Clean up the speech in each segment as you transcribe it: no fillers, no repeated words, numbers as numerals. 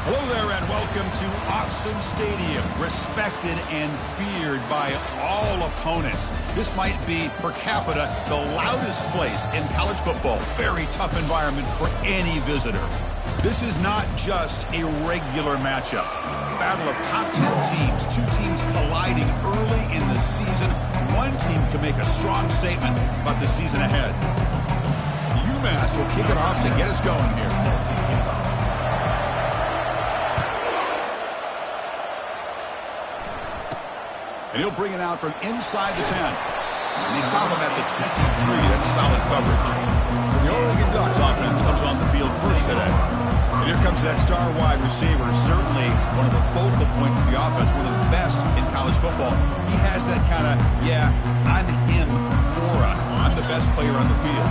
Hello there and welcome to Autzen Stadium, respected and feared by all opponents. This might be, per capita, the loudest place in college football. Very tough environment for any visitor. This is not just a regular matchup. Battle of top 10 teams, two teams colliding early in the season. One team can make a strong statement about the season ahead. UMass will kick it off to get us going here. And he'll bring it out from inside the 10. And they stop him at the 23. That's solid coverage. So the Oregon Ducks offense comes on the field first today. And here comes that star wide receiver, certainly one of the focal points of the offense, one of the best in college football. He has that kind of, I'm him aura. I'm the best player on the field.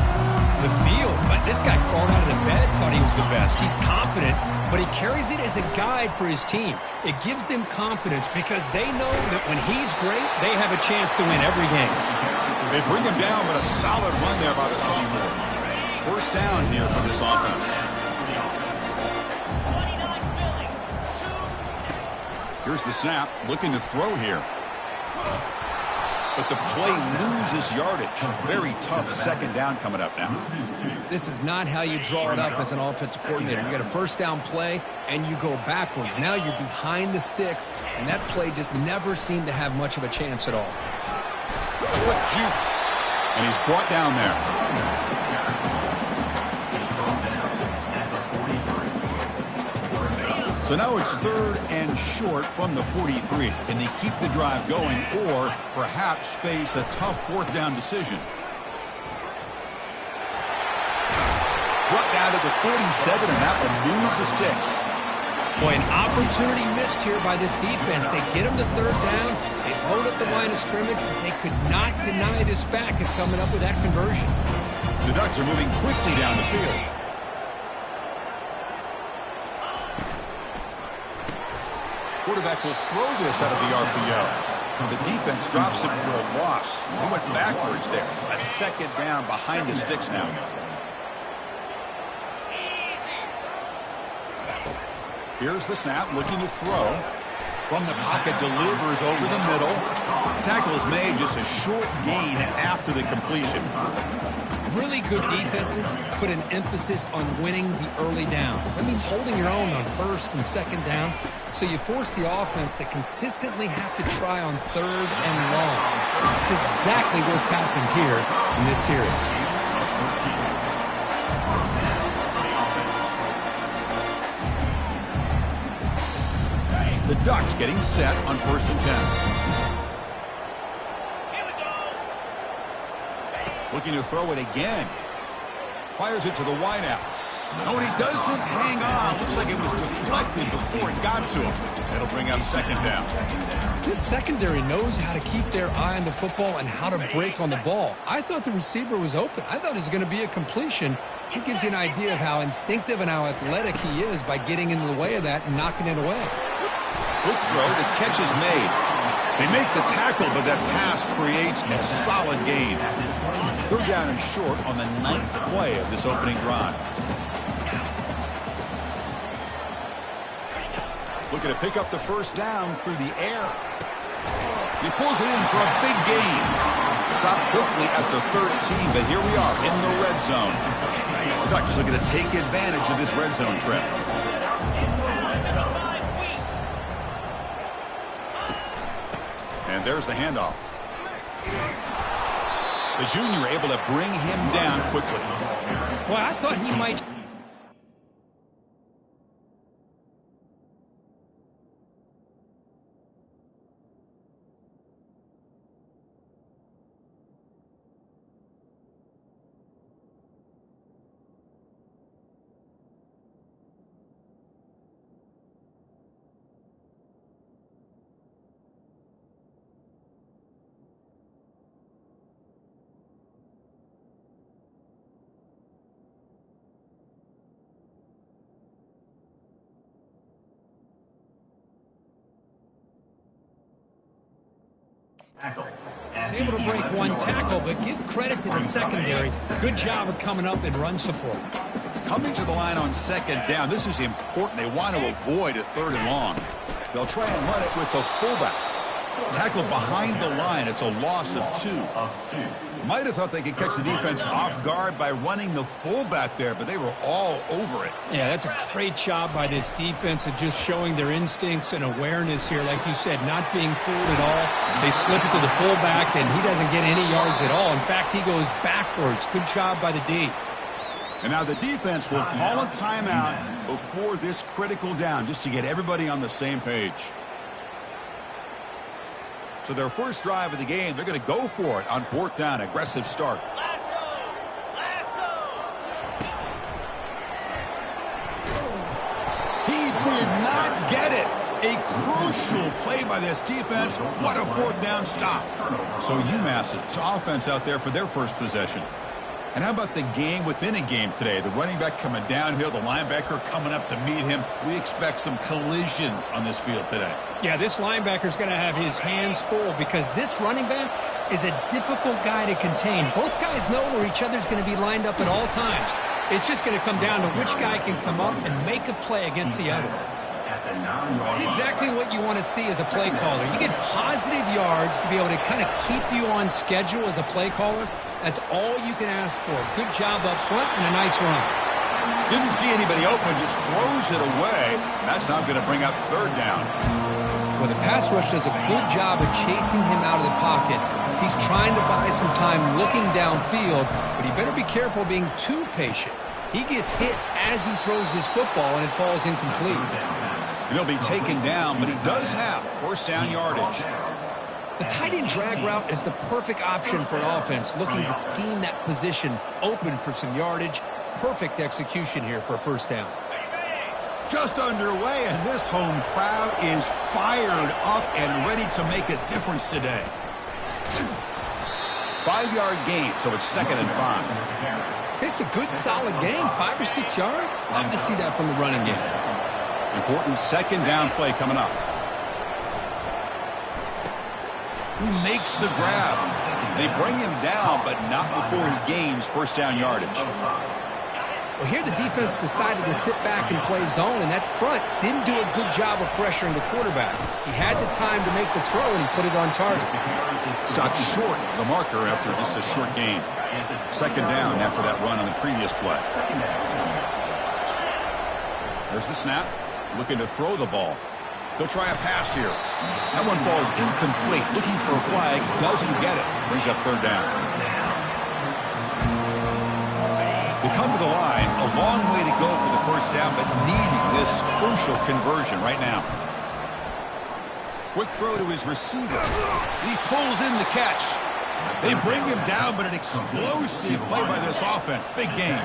The field, but this guy crawled out of the bed, thought he was the best. He's confident, but he carries it as a guide for his team. It gives them confidence because they know that when he's great, they have a chance to win every game. They bring him down, but a solid run there by the sophomore. First down here for this offense. Here's the snap, looking to throw here. But the play loses yardage. Very tough second down coming up now. This is not how you draw it up as an offensive coordinator. You got a first down play, and you go backwards. Now you're behind the sticks, and that play just never seemed to have much of a chance at all. Quick juke. And he's brought down there. So now it's third and short from the 43. Can they keep the drive going or perhaps face a tough fourth down decision? Brought down to the 47, and that will move the sticks. Boy, an opportunity missed here by this defense. They get him to third down. They load up the line of scrimmage, but they could not deny this back of coming up with that conversion. The Ducks are moving quickly down the field. Quarterback will throw this out of the RPO. The defense drops him for a loss. He went backwards there. A second down behind the sticks now. Here's the snap, looking to throw. From the pocket, delivers over the middle. The tackle is made, just a short gain after the completion. Really good defenses put an emphasis on winning the early downs. That means holding your own on first and second down. So you force the offense to consistently have to try on third and long. That's exactly what's happened here in this series. The Ducks getting set on first and 10. Looking to throw it again. Fires it to the wideout. Oh, and he doesn't hang on. Looks like it was deflected before it got to him. That'll bring up second down. This secondary knows how to keep their eye on the football and how to break on the ball. I thought the receiver was open. I thought it was going to be a completion. It gives you an idea of how instinctive and how athletic he is by getting into the way of that and knocking it away. Quick throw, the catch is made. They make the tackle, but that pass creates a solid gain. Third down and short on the 9th play of this opening drive. Looking to pick up the first down through the air. He pulls it in for a big gain. Stopped quickly at the 13, but here we are in the red zone. The Ducks looking to take advantage of this red zone trip. And there's the handoff. The junior able to bring him down quickly. Well, I thought he might... He's able to break one tackle, but give credit to the secondary. Good job of coming up in run support. Coming to the line on second down. This is important. They want to avoid a 3rd and long. They'll try and run it with the fullback. Tackled behind the line. It's a loss of 2. Might have thought they could catch the defense off guard by running the fullback there, but they were all over it. Yeah, that's a great job by this defense of just showing their instincts and awareness here. Like you said, not being fooled at all. They slip it to the fullback, and he doesn't get any yards at all. In fact, he goes backwards. Good job by the D. And now the defense will call a timeout before this critical down, just to get everybody on the same page. So their first drive of the game, they're going to go for it on 4th down. Aggressive start. He did not get it. A crucial play by this defense. What a 4th down stop. So UMass's offense out there for their first possession. And how about the game within a game today? The running back coming downhill, the linebacker coming up to meet him. We expect some collisions on this field today. Yeah, this linebacker's going to have his hands full because this running back is a difficult guy to contain. Both guys know where each other's going to be lined up at all times. It's just going to come down to which guy can come up and make a play against the other. It's exactly what you want to see as a play caller. You get positive yards to be able to kind of keep you on schedule as a play caller. That's all you can ask for. Good job up front and a nice run. Didn't see anybody open, just throws it away. That's not going to bring up 3rd down. Well, the pass rush does a good job of chasing him out of the pocket. He's trying to buy some time looking downfield, but he better be careful being too patient. He gets hit as he throws this football, and it falls incomplete. And he'll be taken down, but he does have 1st down yardage. The tight end drag route is the perfect option for an offense looking to scheme that position open for some yardage. Perfect execution here for a 1st down. Just underway, and this home crowd is fired up and ready to make a difference today. 5-yard gain, so it's 2nd and 5. It's a good, solid game. 5 or 6 yards. Love to see that from the running game. Important 2nd down play coming up. He makes the grab. They bring him down, but not before he gains 1st down yardage. Well, here the defense decided to sit back and play zone, and that front didn't do a good job of pressuring the quarterback. He had the time to make the throw, and he put it on target. Stopped short of the marker after just a short gain. 2nd down after that run on the previous play. There's the snap. Looking to throw the ball. They'll try a pass here. That one falls incomplete. Looking for a flag. Doesn't get it. Brings up 3rd down. They come to the line. A long way to go for the 1st down, but needing this crucial conversion right now. Quick throw to his receiver. He pulls in the catch. They bring him down, but an explosive play by this offense. Big game.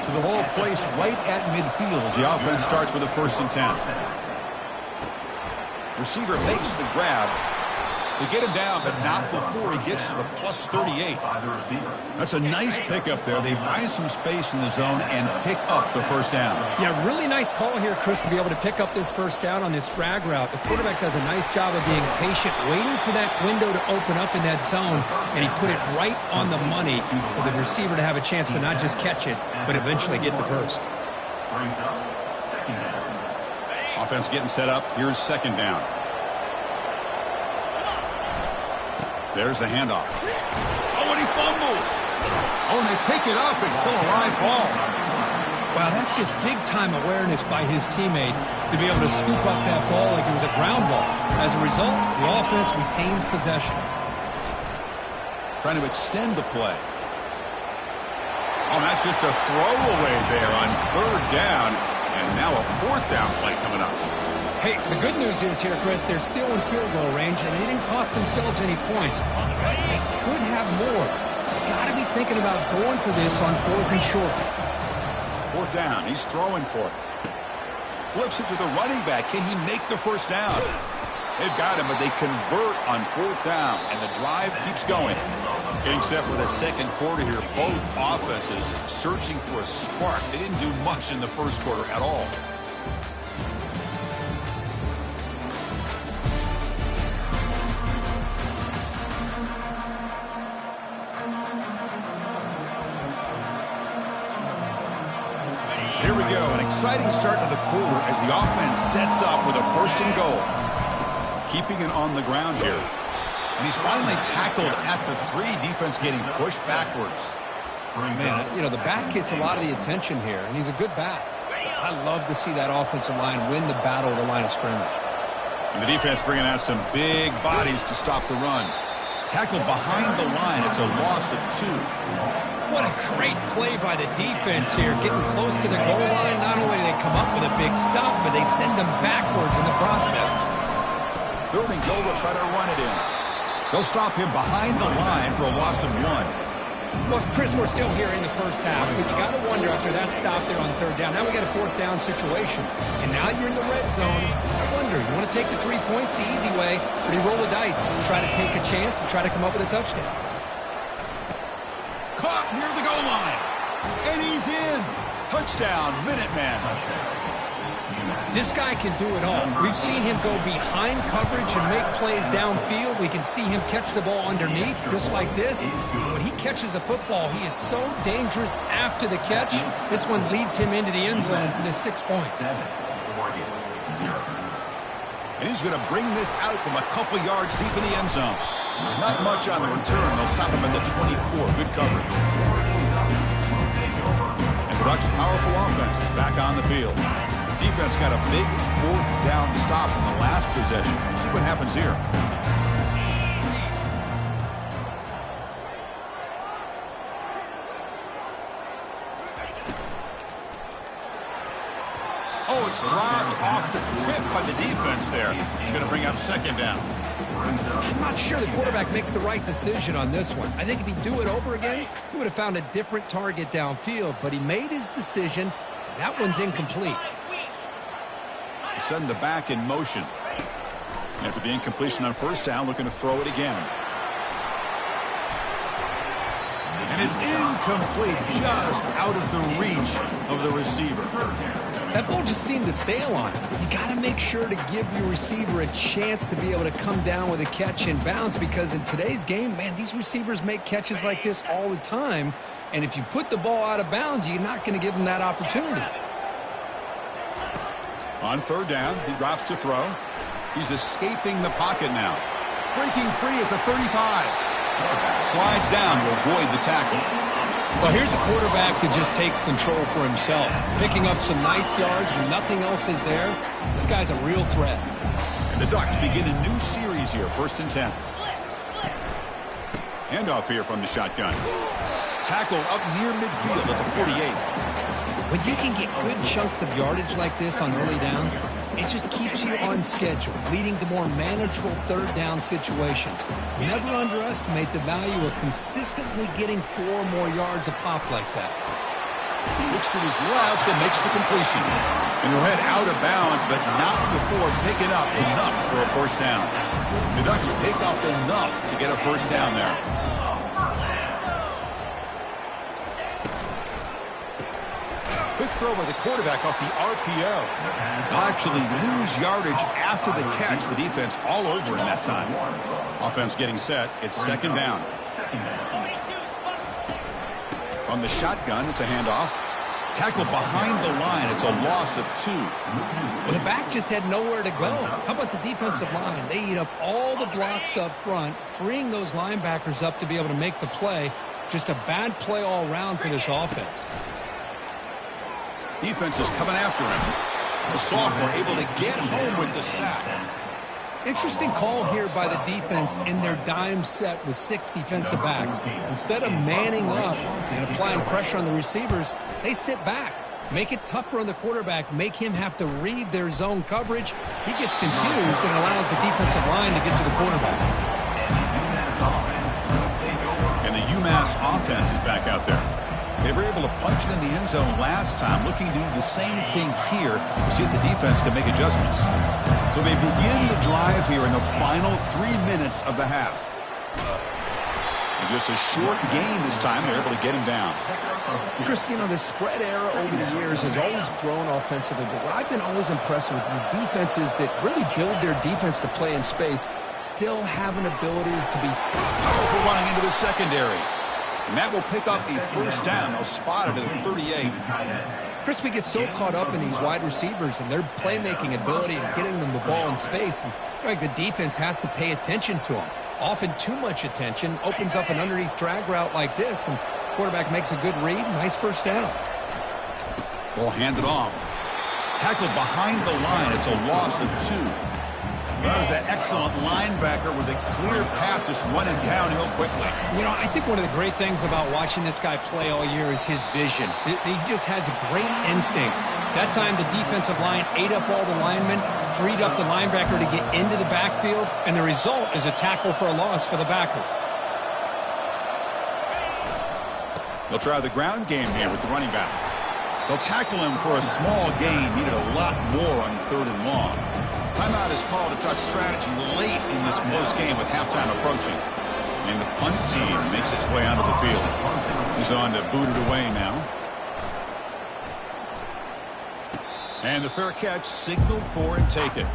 So the ball placed right at midfield as the offense starts with a 1st and 10. Receiver makes the grab. They get him down, but not before he gets to the plus 38. That's a nice pickup there. They find some space in the zone and pick up the 1st down. Yeah, really nice call here, Chris, to be able to pick up this 1st down on this drag route. The quarterback does a nice job of being patient, waiting for that window to open up in that zone, and he put it right on the money for the receiver to have a chance to not just catch it, but eventually get the 1st. Offense getting set up. Here's 2nd down. There's the handoff. Oh, and he fumbles. Oh, and they pick it up. It's still a live ball. Wow, that's just big-time awareness by his teammate to be able to scoop up that ball like it was a ground ball. As a result, the offense retains possession. Trying to extend the play. Oh, that's just a throwaway there on 3rd down. And now a 4th down play coming up. Hey, the good news is here, Chris, they're still in field goal range, and they didn't cost themselves any points. But they could have more. Got to be thinking about going for this on 4th and short. 4th down. He's throwing for it. Flips it to the running back. Can he make the 1st down? They've got him, but they convert on 4th down, and the drive keeps going. Getting set for the 2nd quarter here. Both offenses searching for a spark. They didn't do much in the 1st quarter at all. Here we go, an exciting start to the quarter as the offense sets up with a 1st and goal. Keeping it on the ground here. And he's finally tackled at the 3. Defense getting pushed backwards. Man, you know, the back gets a lot of the attention here, and he's a good back. I love to see that offensive line win the battle at the line of scrimmage. And the defense bringing out some big bodies to stop the run. Tackled behind the line. It's a loss of 2. What a great play by the defense here. Getting close to the goal line, not only do they come up with a big stop, but they send them backwards in the process. 3rd and goal, will try to run it in. They'll stop him behind the line for a loss of 1. Well, Chris, we're still here in the first half, but you got to wonder after that stop there on 3rd down. Now we got a 4th down situation, and now you're in the red zone. I wonder, you want to take the 3 points the easy way, or do you roll the dice and try to take a chance and try to come up with a touchdown? Caught near the goal line, and he's in. Touchdown, Minuteman. This guy can do it all. We've seen him go behind coverage and make plays downfield. We can see him catch the ball underneath, just like this. When he catches a football, he is so dangerous after the catch. This one leads him into the end zone for the 6 points. And he's going to bring this out from a couple yards deep in the end zone. Not much on the return. They'll stop him at the 24. Good coverage. And the Ducks' powerful offense is back on the field. Defense got a big 4th down stop in the last possession. Let's see what happens here. Oh, it's dropped off the tip by the defense there. He's going to bring up 2nd down. I'm not sure the quarterback makes the right decision on this one. I think if he'd do it over again, he would have found a different target downfield, but he made his decision. That one's incomplete. Send the back in motion. After the incompletion on 1st down, looking to throw it again. And it's incomplete, just out of the reach of the receiver. That ball just seemed to sail on it. You got to make sure to give your receiver a chance to be able to come down with a catch and bounce, because in today's game, man, these receivers make catches like this all the time. And if you put the ball out of bounds, you're not going to give them that opportunity. On 3rd down, he drops to throw. He's escaping the pocket now. Breaking free at the 35. Slides down to avoid the tackle. Well, here's a quarterback that just takes control for himself. Picking up some nice yards when nothing else is there. This guy's a real threat. And the Ducks begin a new series here, 1st and 10. Handoff here from the shotgun. Tackle up near midfield at the 48. When you can get good chunks of yardage like this on early downs, it just keeps you on schedule, leading to more manageable 3rd down situations. Never underestimate the value of consistently getting 4 more yards a pop like that. Looks to his left and makes the completion. And he'll head out of bounds, but not before picking up enough for a 1st down. The Ducks pick up enough to get a 1st down there. Quick throw by the quarterback off the RPO. They'll actually lose yardage after the catch. The defense all over in that time. Offense getting set. It's 2nd down. On the shotgun, it's a handoff. Tackled behind the line. It's a loss of 2. Well, the back just had nowhere to go. How about the defensive line? They eat up all the blocks up front, freeing those linebackers up to be able to make the play. Just a bad play all around for this offense. Defense is coming after him. The sophomore able to get home with the sack. Interesting call here by the defense in their dime set with 6 defensive backs. Instead of manning up and applying pressure on the receivers, they sit back. Make it tougher on the quarterback. Make him have to read their zone coverage. He gets confused and allows the defensive line to get to the quarterback. And the UMass offense is back out there. They were able to punch it in the end zone last time, looking to do the same thing here to see if the defense can make adjustments. So they begin the drive here in the final 3 minutes of the half. And just a short gain this time, they're able to get him down. Chris, you know, the spread era over the years has always grown offensively, but what I've been always impressed with defenses that really build their defense to play in space still have an ability to be powerful running into the secondary. And that will pick up a 1st down. They'll spot it at the 38. Chris, we get so caught up in these wide receivers and their playmaking ability and getting them the ball in space. And like the defense has to pay attention to them. Often too much attention opens up an underneath drag route like this, and quarterback makes a good read. Nice first down. Ball handed off. Tackled behind the line. It's a loss of 2. That was that excellent linebacker with a clear path just running downhill quickly. You know, I think one of the great things about watching this guy play all year is his vision. He just has great instincts. That time the defensive line ate up all the linemen, freed up the linebacker to get into the backfield, and the result is a tackle for a loss for the backer. They'll try the ground game here with the running back. They'll tackle him for a small gain. Needed a lot more on 3rd and long. Timeout is called to touch strategy late in this close game with halftime approaching. And the punt team makes its way onto the field. He's on to boot it away now. And the fair catch signaled for and taken.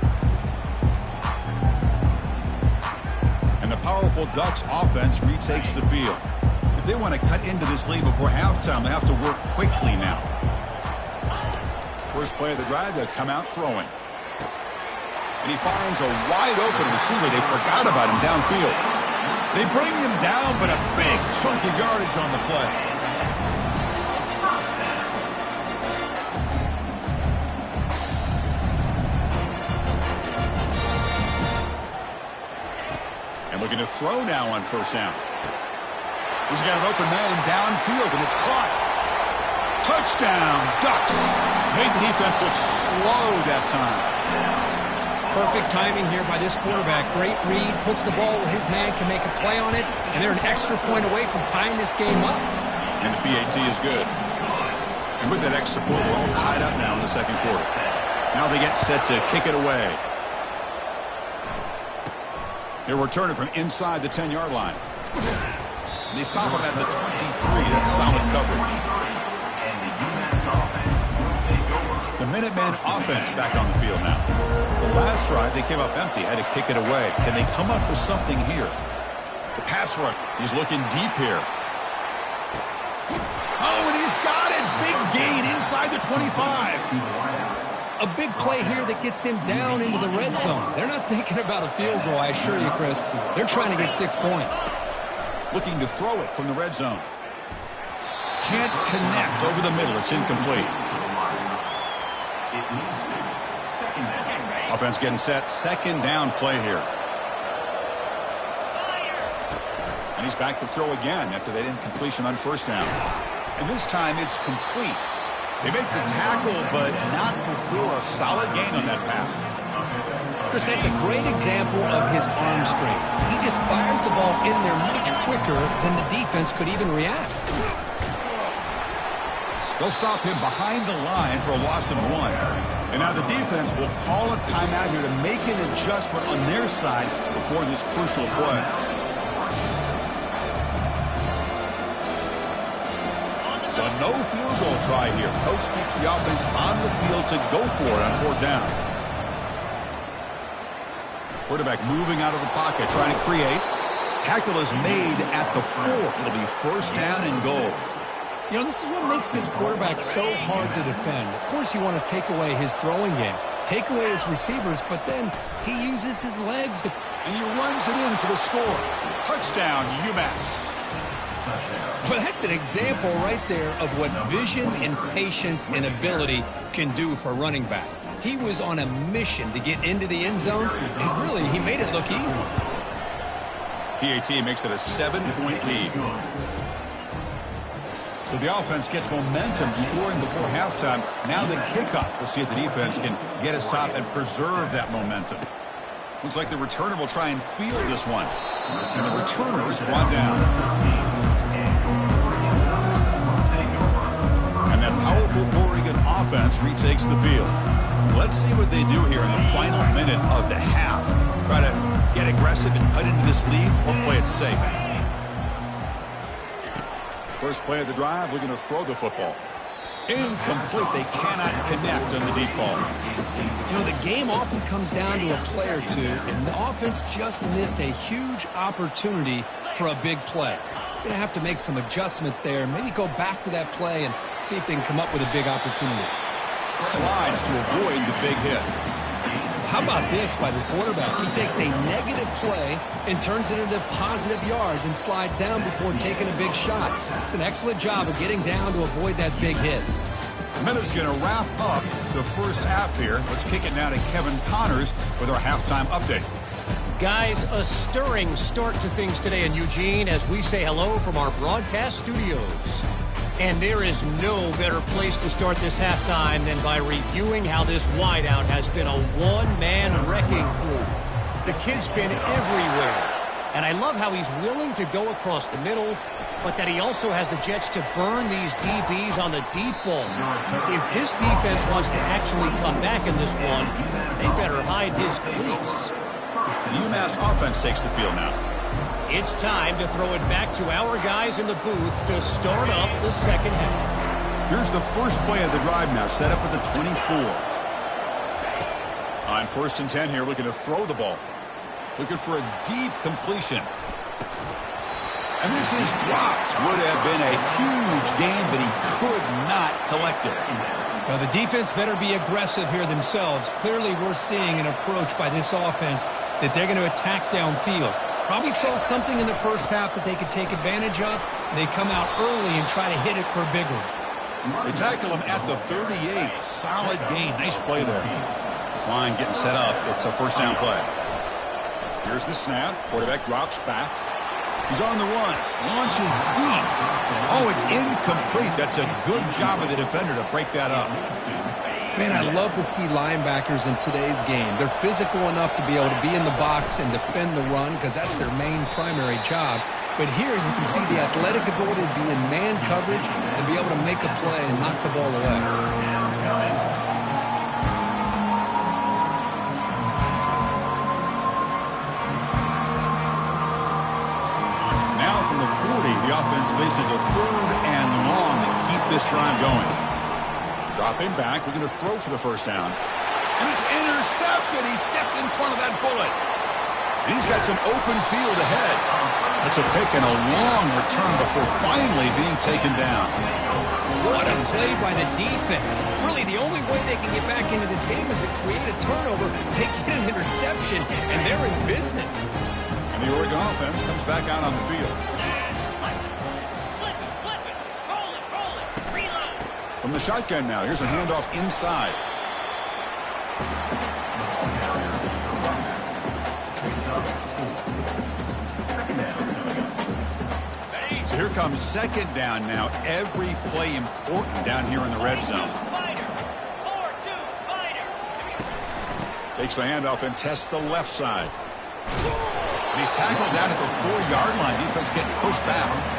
And the powerful Ducks offense retakes the field. If they want to cut into this lead before halftime, they have to work quickly now. First play of the drive, they'll come out throwing. And he finds a wide-open receiver. They forgot about him downfield. They bring him down, but a big chunk of yardage on the play. And looking to throw now on first down. He's got an open man downfield, and it's caught. Touchdown, Ducks. Made the defense look slow that time. Perfect timing here by this quarterback. Great read, puts the ball where his man can make a play on it, and they're an extra point away from tying this game up. And the PAT is good. And with that extra point, we're all tied up now in the second quarter. Now they get set to kick it away. They're returning from inside the 10-yard line. And they stop him at the 23. That's solid coverage. The Minutemen offense back on the field now. The last drive, they came up empty, had to kick it away. Can they come up with something here? The pass rush, he's looking deep here. Oh, and he's got it! Big gain inside the 25. A big play here that gets them down into the red zone. They're not thinking about a field goal, I assure you, Chris. They're trying to get 6 points. Looking to throw it from the red zone. Can't connect over the middle. It's incomplete. Offense getting set. Second down play here. And he's back to throw again after that incompletion on first down. And this time it's complete. They make the tackle, but not before a solid gain on that pass. Chris, that's a great example of his arm strength. He just fired the ball in there much quicker than the defense could even react. They'll stop him behind the line for a loss of 1. And now the defense will call a timeout here to make an adjustment on their side before this crucial play. So no field goal try here. Coach keeps the offense on the field to go for it on 4th down. Quarterback moving out of the pocket, trying to create. Tackle is made at the 4. It'll be first down and goal. You know, this is what makes this quarterback so hard to defend. Of course, you want to take away his throwing game, take away his receivers, but then he uses his legs to... And he runs it in for the score. Touchdown, UMass. Well, that's an example right there of what vision and patience and ability can do for running back. He was on a mission to get into the end zone, and really, he made it look easy. PAT makes it a 7-point lead. So the offense gets momentum scoring before halftime. Now the kickoff. We'll see if the defense can get his top and preserve that momentum. Looks like the returner will try and field this one. And the returner is brought down. And that powerful Oregon offense retakes the field. Let's see what they do here in the final minute of the half. Try to get aggressive and cut into this lead or play it safe. First play of the drive, looking to throw the football. Incomplete. They cannot connect on the deep ball. You know, the game often comes down to a play or two, and the offense just missed a huge opportunity for a big play. Going to have to make some adjustments there. Maybe go back to that play and see if they can come up with a big opportunity. Slides to avoid the big hit. How about this by the quarterback? He takes a negative play and turns it into positive yards and slides down before taking a big shot. It's an excellent job of getting down to avoid that big hit. The Meadows going to wrap up the first half here. Let's kick it now to Kevin Connors with our halftime update. Guys, a stirring start to things today in Eugene as we say hello from our broadcast studios. And there is no better place to start this halftime than by reviewing how this wideout has been a one-man wrecking crew. The kid's been everywhere. And I love how he's willing to go across the middle, but that he also has the jets to burn these DBs on the deep ball. If this defense wants to actually come back in this one, they better hide his cleats. The UMass offense takes the field now. It's time to throw it back to our guys in the booth to start up the second half. Here's the first play of the drive now, set up at the 24. On 1st and 10 here, looking to throw the ball. Looking for a deep completion. And this is dropped. Would have been a huge gain, but he could not collect it. Well, the defense better be aggressive here themselves. Clearly, we're seeing an approach by this offense that they're going to attack downfield. Probably saw something in the first half that they could take advantage of. They come out early and try to hit it for a big one. They tackle him at the 38. Solid gain. Nice play there. This line getting set up. It's a first down play. Here's the snap. Quarterback drops back. He's on the run. Launches deep. Oh, it's incomplete. That's a good job of the defender to break that up. Man, I love to see linebackers in today's game. They're physical enough to be able to be in the box and defend the run because that's their main primary job. But here you can see the athletic ability to be in man coverage and be able to make a play and knock the ball away. Now from the 40, the offense faces a 3rd and long to keep this drive going. Dropping back, looking to throw for the first down. And it's intercepted. He stepped in front of that bullet. And he's got some open field ahead. That's a pick and a long return before finally being taken down. What a play by the defense. Really, the only way they can get back into this game is to create a turnover. They get an interception, and they're in business. And the Oregon offense comes back out on the field. From the shotgun now, here's a handoff inside. So here comes second down now. Every play important down here in the red zone. Takes the handoff and tests the left side. And he's tackled down at the 4-yard line. Defense getting pushed back.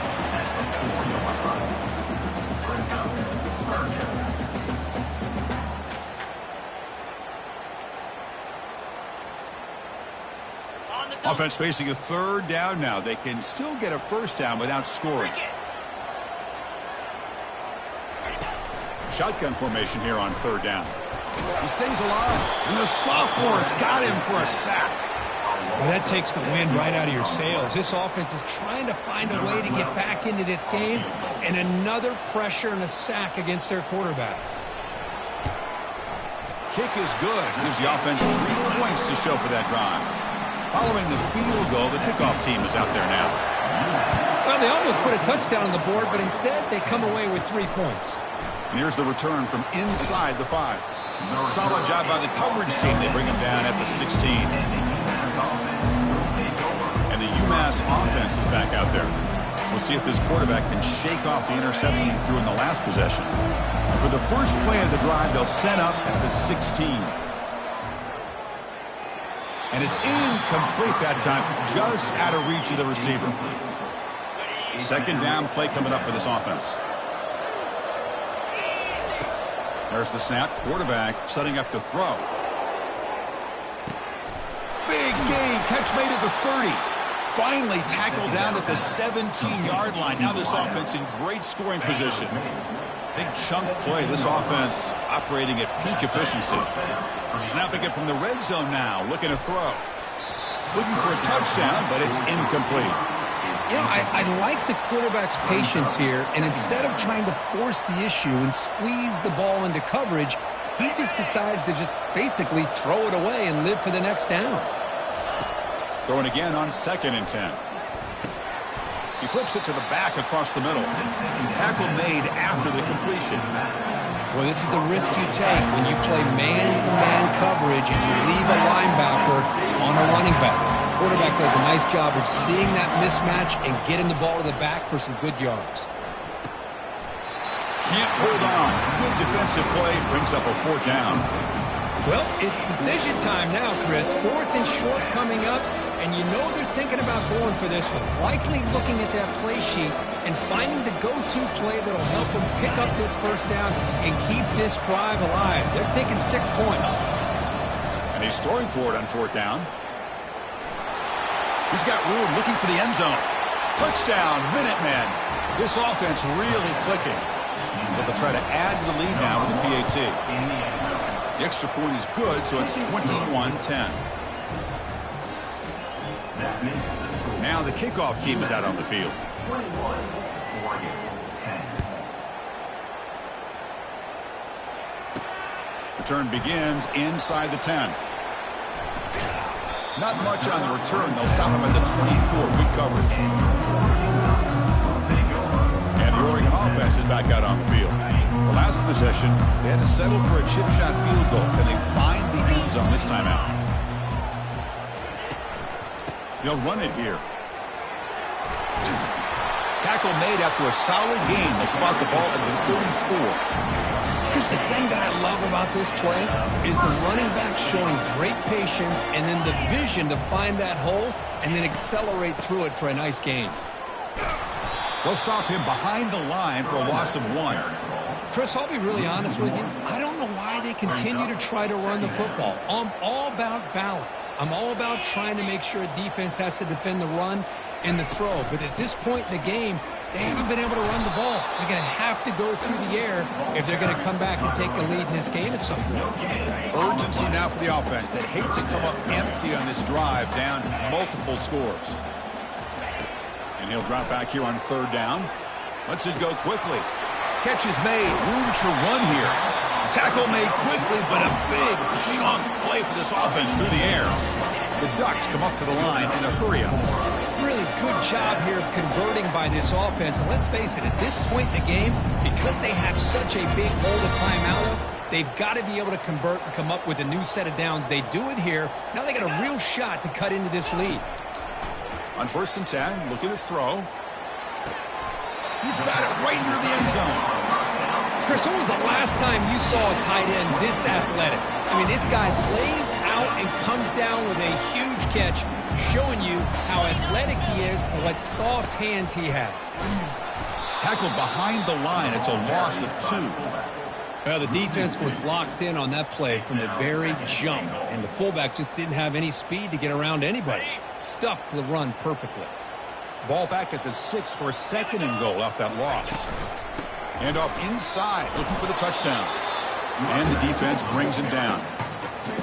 Offense facing a 3rd down now. They can still get a first down without scoring. Shotgun formation here on 3rd down. He stays alive, and the sophomore's got him for a sack. Well, that takes the wind right out of your sails. This offense is trying to find a way to get back into this game, and another pressure and a sack against their quarterback. Kick is good. Gives the offense 3 points to show for that drive. Following the field goal, the kickoff team is out there now. Well, they almost put a touchdown on the board, but instead they come away with 3 points. And here's the return from inside the 5. Solid job by the coverage team. They bring him down at the 16. And the UMass offense is back out there. We'll see if this quarterback can shake off the interception he threw in the last possession. And for the first play of the drive, they'll set up at the 16. And it's incomplete that time, just out of reach of the receiver. Second down play coming up for this offense. There's the snap. Quarterback setting up to throw. Big gain. Catch made at the 30. Finally tackled down at the 17-yard line. Now this offense in great scoring position. Big chunk play. This offense operating at peak efficiency. Snapping it from the red zone now. Looking to throw. Looking for a touchdown, but it's incomplete. You know, I like the quarterback's patience here, and instead of trying to force the issue and squeeze the ball into coverage, he just decides to just basically throw it away and live for the next down. Throwing again on 2nd and 10. He flips it to the back across the middle. Tackle made after the completion. Well, this is the risk you take when you play man-to-man coverage and you leave a linebacker on a running back. The quarterback does a nice job of seeing that mismatch and getting the ball to the back for some good yards. Can't hold on. Good defensive play brings up a 4th down. Well, it's decision time now, Chris. 4th and short coming up, and you know they're thinking about going for this one. Likely looking at that play sheet and finding the go-to play that'll help them pick up this 1st down and keep this drive alive. They're thinking 6 points. And he's throwing for it on 4th down. He's got room looking for the end zone. Touchdown, Minutemen. This offense really clicking. But they'll try to add to the lead now with the PAT. The extra point is good, so it's 21-10. Now the kickoff team is out on the field. Return begins inside the 10. Not much on the return. They'll stop him at the 24. Good coverage. And the Oregon offense is back out on the field. The last possession, they had to settle for a chip shot field goal. Can they find the end zone this time out? They'll run it here. Tackle made after a solid gain. They'll spot the ball at the 34. Here's the thing that I love about this play is the running back showing great patience and then the vision to find that hole and then accelerate through it for a nice gain. They'll stop him behind the line for a loss of 1. Chris, I'll be really honest with you. I don't know why they continue to try to run the football. I'm all about balance. I'm all about trying to make sure a defense has to defend the run and the throw. But at this point in the game, they haven't been able to run the ball. They're going to have to go through the air if they're going to come back and take the lead in this game at some point. Urgency now for the offense. They hate to come up empty on this drive, down multiple scores. And he'll drop back here on 3rd down. Lets it go quickly. Catch is made. Room to run here. Tackle made quickly, but a big chunk play for this offense through the air. The Ducks come up to the line in a hurry up. Really good job here of converting by this offense. And let's face it, at this point in the game, because they have such a big hole to climb out of, they've got to be able to convert and come up with a new set of downs. They do it here. Now they got a real shot to cut into this lead. On 1st and 10, looking to throw. He's got it right near the end zone. Chris, when was the last time you saw a tight end this athletic? I mean, this guy lays out and comes down with a huge catch, showing you how athletic he is and what soft hands he has. Tackled behind the line. It's a loss of 2. Well, the defense was locked in on that play from the very jump, and the fullback just didn't have any speed to get around anybody. Stuffed the run perfectly. Ball back at the 6 for a 2nd and goal off that loss. And off inside, looking for the touchdown. And the defense brings him down.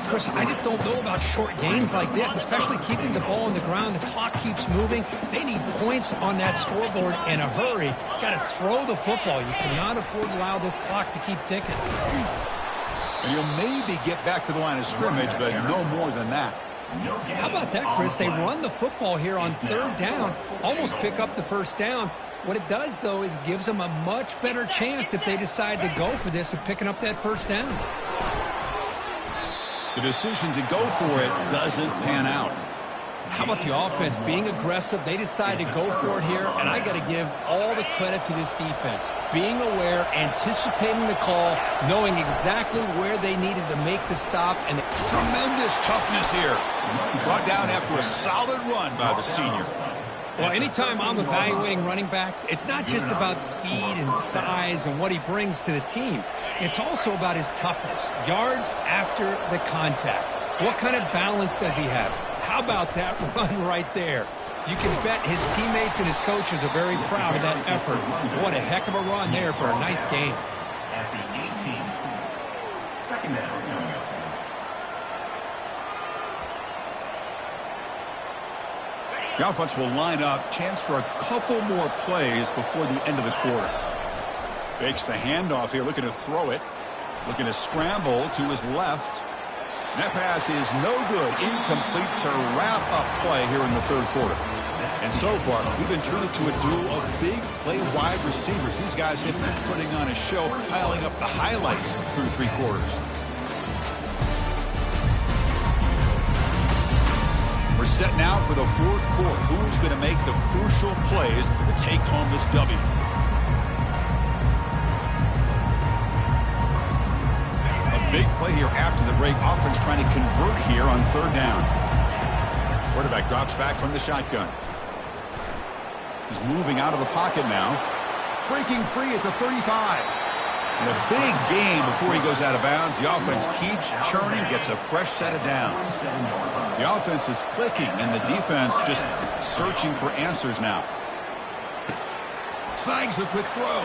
Chris, I just don't know about short gains like this, especially keeping the ball on the ground. The clock keeps moving. They need points on that scoreboard in a hurry. Got to throw the football. You cannot afford to allow this clock to keep ticking. And you'll maybe get back to the line of scrimmage, but no more than that. How about that, Chris? They run the football here on 3rd down, almost pick up the 1st down. What it does, though, is gives them a much better chance if they decide to go for this and picking up that 1st down. The decision to go for it doesn't pan out. How about the offense being aggressive? They decide to go for it here, and I got to give all the credit to this defense. Being aware, anticipating the call, knowing exactly where they needed to make the stop. And tremendous toughness here. Brought down after a solid run by the senior. Well, anytime I'm evaluating running backs, it's not just about speed and size and what he brings to the team. It's also about his toughness, yards after the contact. What kind of balance does he have? How about that run right there? You can bet his teammates and his coaches are very proud of that effort. What a heck of a run there for a nice game. At the 18, 2nd down. The offense will line up. Chance for a couple more plays before the end of the quarter. Fakes the handoff here, looking to throw it. Looking to scramble to his left. That pass is no good. Incomplete to wrap up play here in the third quarter. And so far, we've been turned into a duel of big play wide receivers. These guys have been putting on a show, piling up the highlights through three quarters. We're set now for the fourth quarter. Who's going to make the crucial plays to take home this W? A big play here after the break. Offense trying to convert here on third down. Quarterback drops back from the shotgun. He's moving out of the pocket now. Breaking free at the 35. And a big gain before he goes out of bounds. The offense keeps churning, gets a fresh set of downs. The offense is clicking, and the defense just searching for answers now. Snags the quick throw.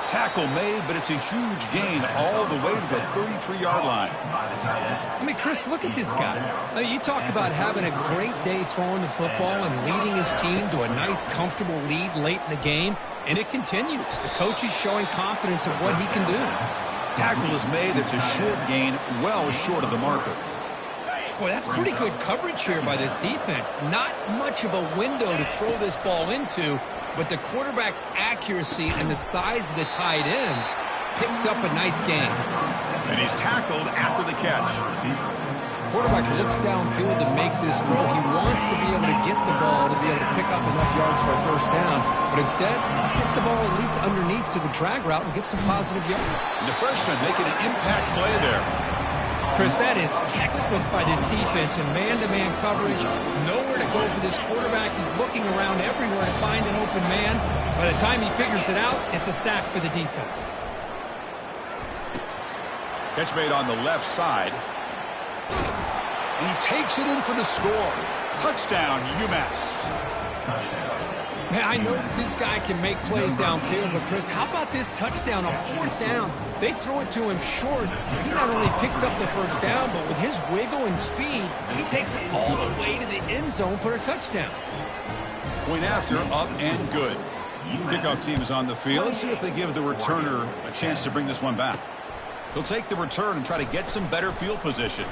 Tackle made, but it's a huge gain all the way to the 33-yard line. I mean, Chris, look at this guy. Now, you talk about having a great day throwing the football and leading his team to a nice, comfortable lead late in the game, and it continues. The coach is showing confidence of what he can do. Tackle is made. It's a short gain, well short of the marker. Boy, that's pretty good coverage here by this defense. Not much of a window to throw this ball into, but the quarterback's accuracy and the size of the tight end picks up a nice gain. And he's tackled after the catch. Quarterback looks downfield to make this throw. He wants to be able to get the ball to be able to pick up enough yards for a first down, but instead, gets the ball at least underneath to the drag route and gets some positive yards. And the freshman making an impact play there. Chris, that is textbook by this defense in man-to-man coverage. Nowhere to go for this quarterback. He's looking around everywhere to find an open man. By the time he figures it out, it's a sack for the defense. Catch made on the left side. And he takes it in for the score. Touchdown, UMass. Man, I know that this guy can make plays downfield, but Chris, how about this touchdown on fourth down? They throw it to him short. He not only picks up the first down, but with his wiggle and speed, he takes it all the way to the end zone for a touchdown. Point after, up and good. Kickoff team is on the field. Let's see if they give the returner a chance to bring this one back. He'll take the return and try to get some better field position.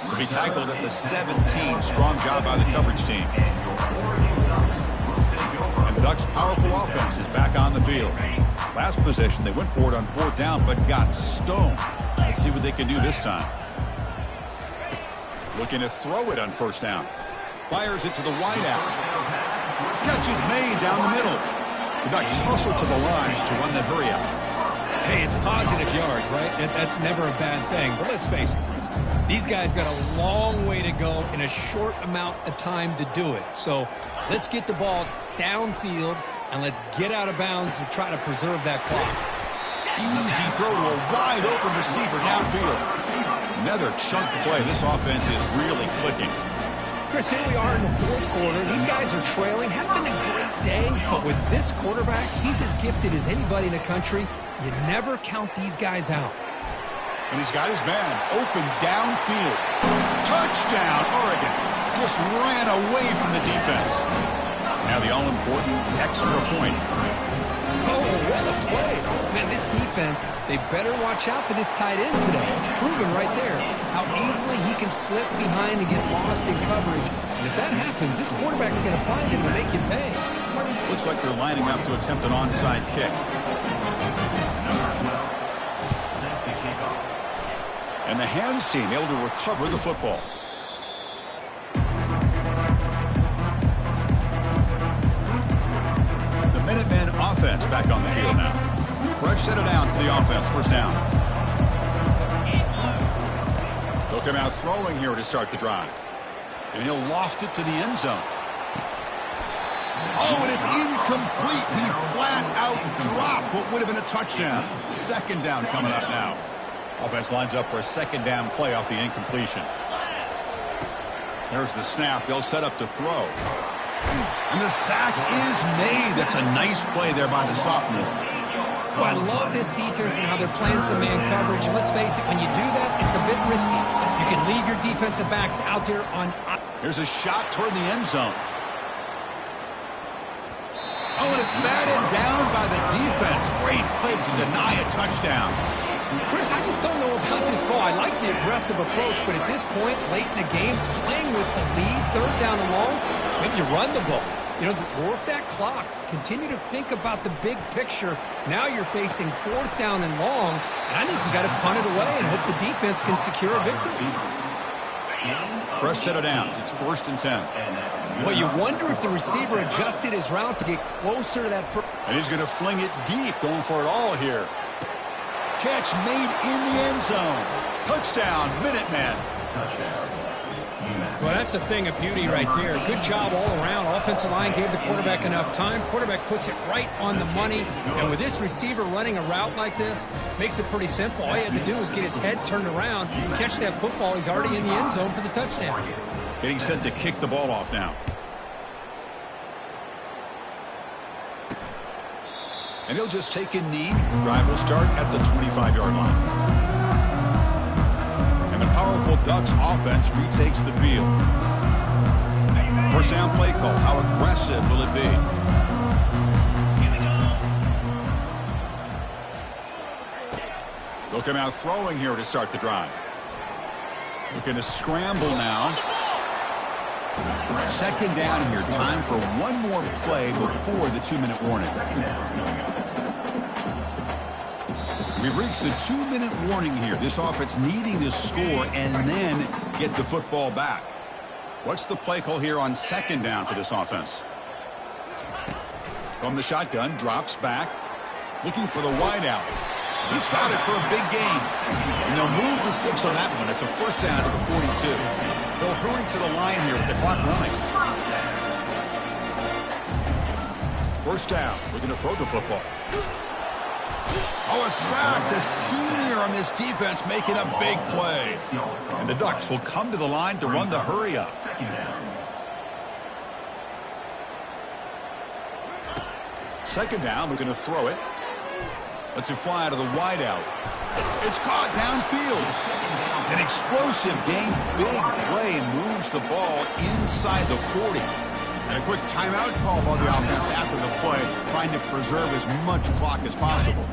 He'll be tackled at the 17. Strong job by the coverage team. And the Ducks' powerful offense is back on the field. Last possession, they went for it on fourth down, but got stoned. Let's see what they can do this time. Looking to throw it on first down. Fires it to the wide out. Catch is made down the middle. The Ducks hustle to the line to run that hurry out. Hey, it's positive yards, right? That's never a bad thing. But let's face it, Chris. These guys got a long way to go in a short amount of time to do it. So let's get the ball downfield, and let's get out of bounds to try to preserve that clock. Easy throw to a wide-open receiver downfield. Another chunk play. This offense is really clicking. Chris, here we are in the fourth quarter. These guys are trailing. Haven't been a great day, but with this quarterback, he's as gifted as anybody in the country. You never count these guys out. And he's got his man open downfield. Touchdown, Oregon. Just ran away from the defense. Now the all-important extra point. Oh, what a play. Man, this defense, they better watch out for this tight end today. It's proven right there how easily he can slip behind and get lost in coverage. And if that happens, this quarterback's going to find him to make you pay. Looks like they're lining up to attempt an onside kick. And the hands team able to recover the football. The Minutemen offense back on the field now. Fresh set of downs for the offense. First down. They'll come out throwing here to start the drive. And he'll loft it to the end zone. Oh, and it's incomplete. He flat out dropped what would have been a touchdown. Second down coming up now. Offense lines up for a second down play off the incompletion. There's the snap. They'll set up to throw. And the sack is made. That's a nice play there by the sophomore. Well, I love this defense and how they're playing some man coverage. And let's face it, when you do that, it's a bit risky. You can leave your defensive backs out there on Here's a shot toward the end zone. Oh, and it's batted down by the defense. Great play to deny a touchdown. Chris, I just don't know about this call. I like the aggressive approach, but at this point, late in the game, playing with the lead, third down and long, maybe you run the ball. You know, work that clock. Continue to think about the big picture. Now you're facing fourth down and long, and I think you got to punt it away and hope the defense can secure a victory. Fresh set of downs. It's 1st and 10. Well, you wonder if the receiver adjusted his route to get closer to that first. And he's going to fling it deep, going for it all here. Catch made in the end zone. Touchdown, Minutemen. Well, that's a thing of beauty right there. Good job all around. Offensive line gave the quarterback enough time. Quarterback puts it right on the money. And with this receiver running a route like this, makes it pretty simple. All he had to do was get his head turned around, catch that football. He's already in the end zone for the touchdown. Getting set to kick the ball off now. And he'll just take a knee. Drive will start at the 25-yard line. And the powerful Ducks offense retakes the field. First down play call. How aggressive will it be? They'll come out throwing here to start the drive. Looking to scramble now. Second down here. Time for one more play before the 2-minute warning. We've reached the 2-minute warning here. This offense needing to score and then get the football back. What's the play call here on second down for this offense? From the shotgun, drops back. Looking for the wideout. He's got it for a big gain. And they'll move the 6 on that one. It's a first down to the 42. They'll hurry to the line here with the clock running. First down. Looking to throw the football. Oh, a sack. The senior on this defense making a big play. And the Ducks will come to the line to run the hurry up. Second down. Looking to throw it. Lets it fly to the wideout. It's caught downfield. An explosive game, big play, moves the ball inside the 40. And a quick timeout call by the offense after the play, trying to preserve as much clock as possible.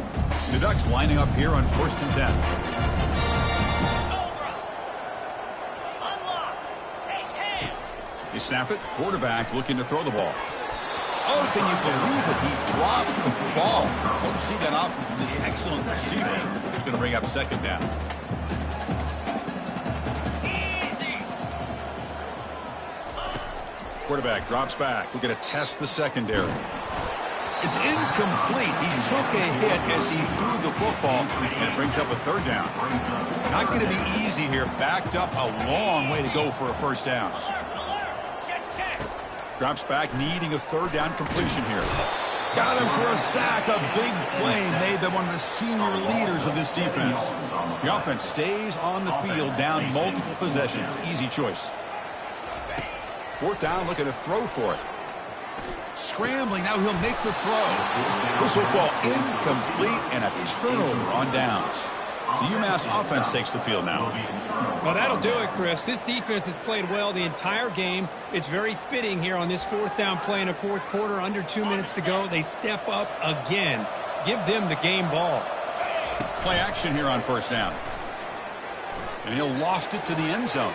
The Ducks lining up here on 1st and 10. They snap it. Quarterback looking to throw the ball. Oh, can you believe it? He dropped the ball. Don't see that often from this excellent receiver. He's going to bring up second down. Quarterback drops back. We're going to test the secondary. It's incomplete. He took a hit as he threw the football, and it brings up a third down. Not going to be easy here. Backed up a long way to go for a first down. Drops back, needing a third down completion here. Got him for a sack. A big play made by one of the senior leaders of this defense. The offense stays on the field, down multiple possessions. Easy choice. Fourth down, looking to throw for it. Scrambling, now he'll make the throw. This football incomplete and a turnover on downs. The UMass offense takes the field now. Well, that'll do it, Chris. This defense has played well the entire game. It's very fitting here on this fourth down play in the fourth quarter. Under 2 minutes to go. They step up again. Give them the game ball. Play action here on first down. And he'll loft it to the end zone.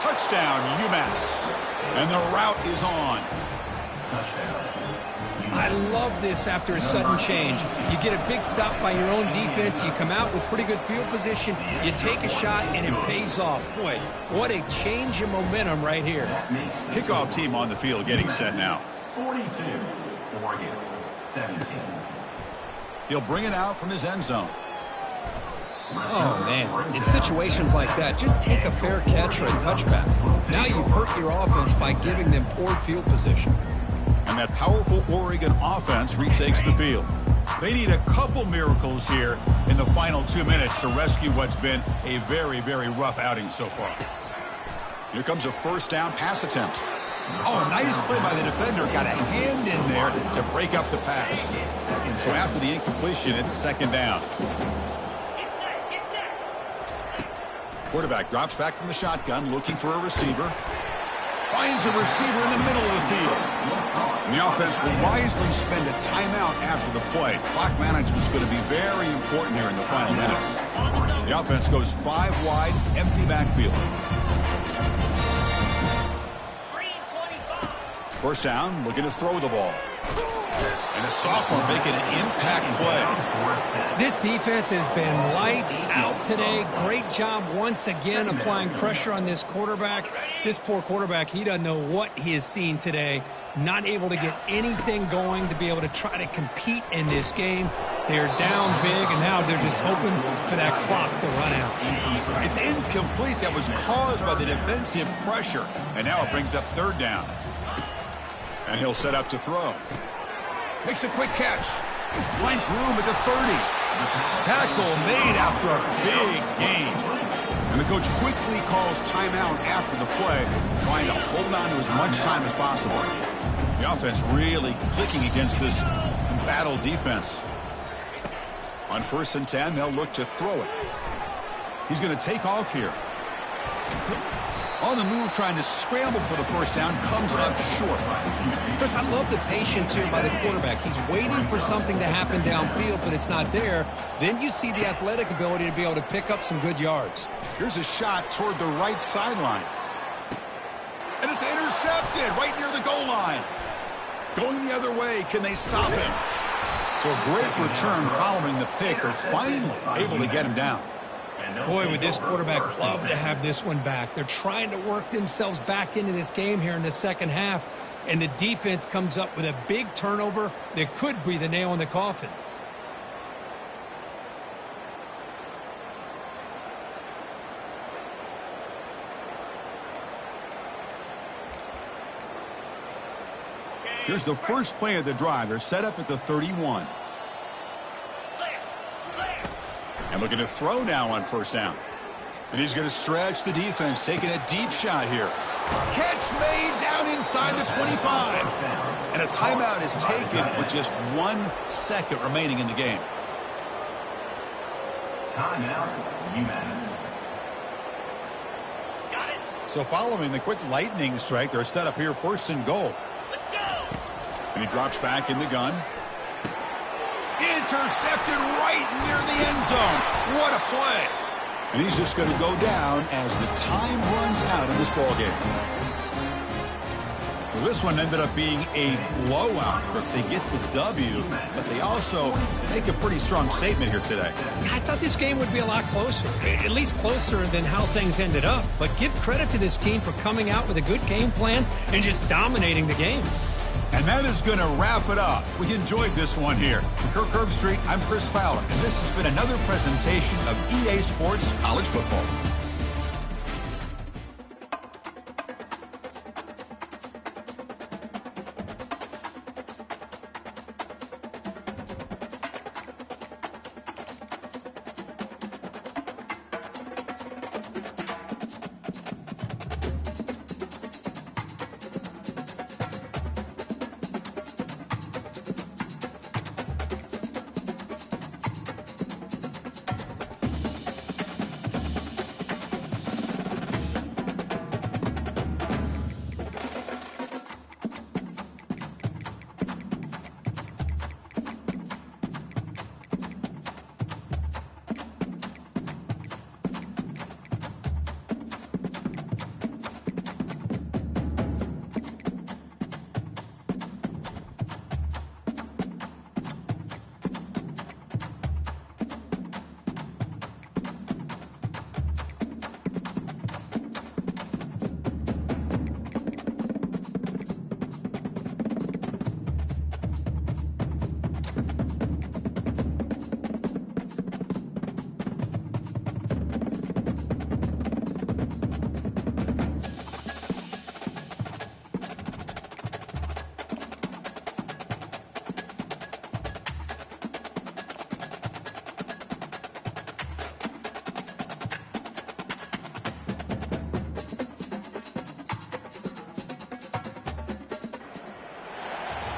Touchdown, UMass. And the route is on. I love this after a sudden change. You get a big stop by your own defense. You come out with pretty good field position. You take a shot, and it pays off. Boy, what a change in momentum right here. Kickoff team on the field getting set now. 42, Oregon, 17. He'll bring it out from his end zone. Oh, man. In situations like that, just take a fair catch or a touchback. Now you've hurt your offense by giving them poor field position. And that powerful Oregon offense retakes the field. They need a couple miracles here in the final 2 minutes to rescue what's been a very, very rough outing so far. Here comes a first down pass attempt. Oh, nice play by the defender. Got a hand in there to break up the pass. So after the incompletion, it's second down. Quarterback drops back from the shotgun, looking for a receiver. Finds a receiver in the middle of the field. And the offense will wisely spend a timeout after the play. Clock management is going to be very important here in the final minutes. The offense goes 5 wide, empty backfield. First down, looking to throw the ball. And the sophomore making an impact play. This defense has been lights out today. Great job once again applying pressure on this quarterback. This poor quarterback, he doesn't know what he has seen today. Not able to get anything going to be able to try to compete in this game. They're down big, and now they're just hoping for that clock to run out. It's incomplete. That was caused by the defensive pressure. And now it brings up third down. And he'll set up to throw. Makes a quick catch. Finds room at the 30. Tackle made after a big gain. And the coach quickly calls timeout after the play, trying to hold on to as much time as possible. The offense really clicking against this embattled defense. On 1st and 10, they'll look to throw it. He's going to take off here. On the move, trying to scramble for the first down, comes up short. Chris, I love the patience here by the quarterback. He's waiting for something to happen downfield, but it's not there. Then you see the athletic ability to be able to pick up some good yards. Here's a shot toward the right sideline. And it's intercepted right near the goal line. Going the other way, can they stop him? So a great return following the pick. They're finally able to get him down. Boy, would this quarterback love to have this one back. They're trying to work themselves back into this game here in the second half, and the defense comes up with a big turnover that could be the nail in the coffin. Here's the first play of the drive. They're set up at the 31. And looking to throw now on first down. And he's going to stretch the defense, taking a deep shot here. Catch made down inside the 25. And a timeout is taken with just 1 second remaining in the game. Timeout, UMass. So following the quick lightning strike, they're set up here 1st and goal. Let's go. And he drops back in the gun. Intercepted right near the end zone. What a play. And he's just going to go down as the time runs out in this ballgame. Well, this one ended up being a blowout. They get the W, but they also make a pretty strong statement here today. Yeah, I thought this game would be a lot closer, at least closer than how things ended up. But give credit to this team for coming out with a good game plan and just dominating the game. And that is going to wrap it up. We enjoyed this one here. For Kirk Herbstreit, I'm Chris Fowler, and this has been another presentation of EA Sports College Football.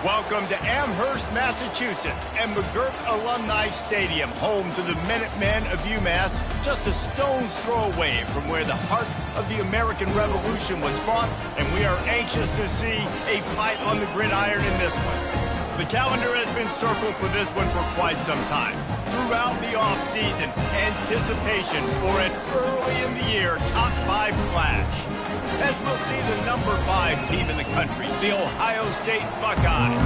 Welcome to Amherst, Massachusetts, and McGirt Alumni Stadium, home to the Minutemen of UMass, just a stone's throw away from where the heart of the American Revolution was fought, and we are anxious to see a fight on the gridiron in this one. The calendar has been circled for this one for quite some time. Throughout the offseason, anticipation for an early-in-the-year top 5 clash. As we'll see the number 5 team in the country, the Ohio State Buckeyes.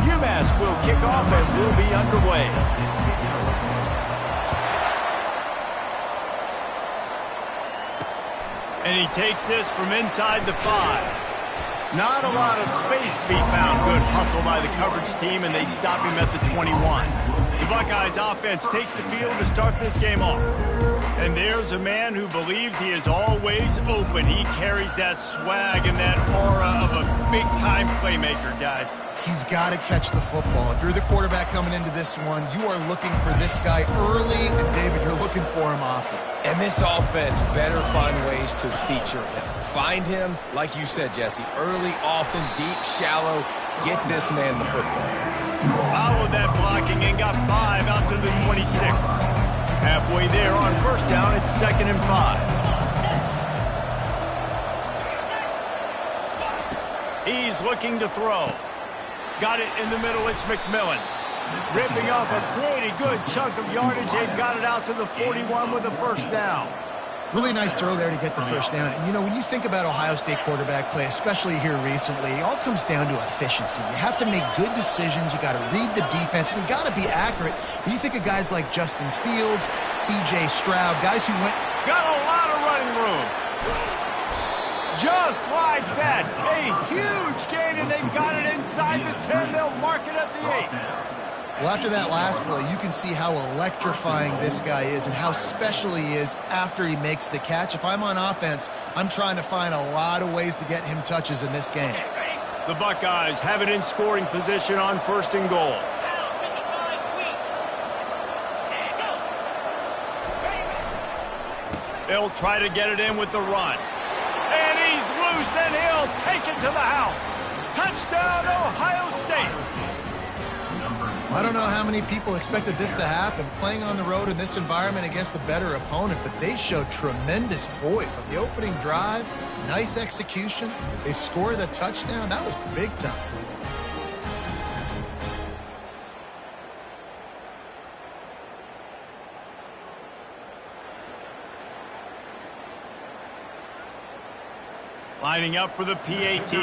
UMass will kick off and will be underway. And he takes this from inside the 5. Not a lot of space to be found. Good hustle by the coverage team, and they stop him at the 21. The Buckeyes offense takes the field to start this game off. And there's a man who believes he is always open. He carries that swag and that aura of a big-time playmaker, guys. He's got to catch the football. If you're the quarterback coming into this one, you are looking for this guy early, and David, you're looking for him often. And this offense better find ways to feature him. Find him, like you said, Jesse, early, often, deep, shallow. Get this man the football. Followed that blocking and got 5 out to the 26. Halfway there on first down, it's 2nd and 5. He's looking to throw. Got it in the middle, it's McMillan. Ripping off a pretty good chunk of yardage. They've got it out to the 41 with a first down. Really nice throw there to get the first down. And, you know, when you think about Ohio State quarterback play, especially here recently, it all comes down to efficiency. You have to make good decisions. You got to read the defense, and you got to be accurate. When you think of guys like Justin Fields, C.J. Stroud, guys who went... Got a lot of running room. Just like that. A huge gain, and they've got it inside the 10. They'll mark it at the 8. Well, after that last play, you can see how electrifying this guy is and how special he is after he makes the catch. If I'm on offense, I'm trying to find a lot of ways to get him touches in this game. The Buckeyes have it in scoring position on 1st and goal. They'll try to get it in with the run. And he's loose, and he'll take it to the house. Touchdown, Ohio State. I don't know how many people expected this to happen, playing on the road in this environment against a better opponent, but they showed tremendous poise on the opening drive. Nice execution. They scored the touchdown. That was big time. Lining up for the PAT.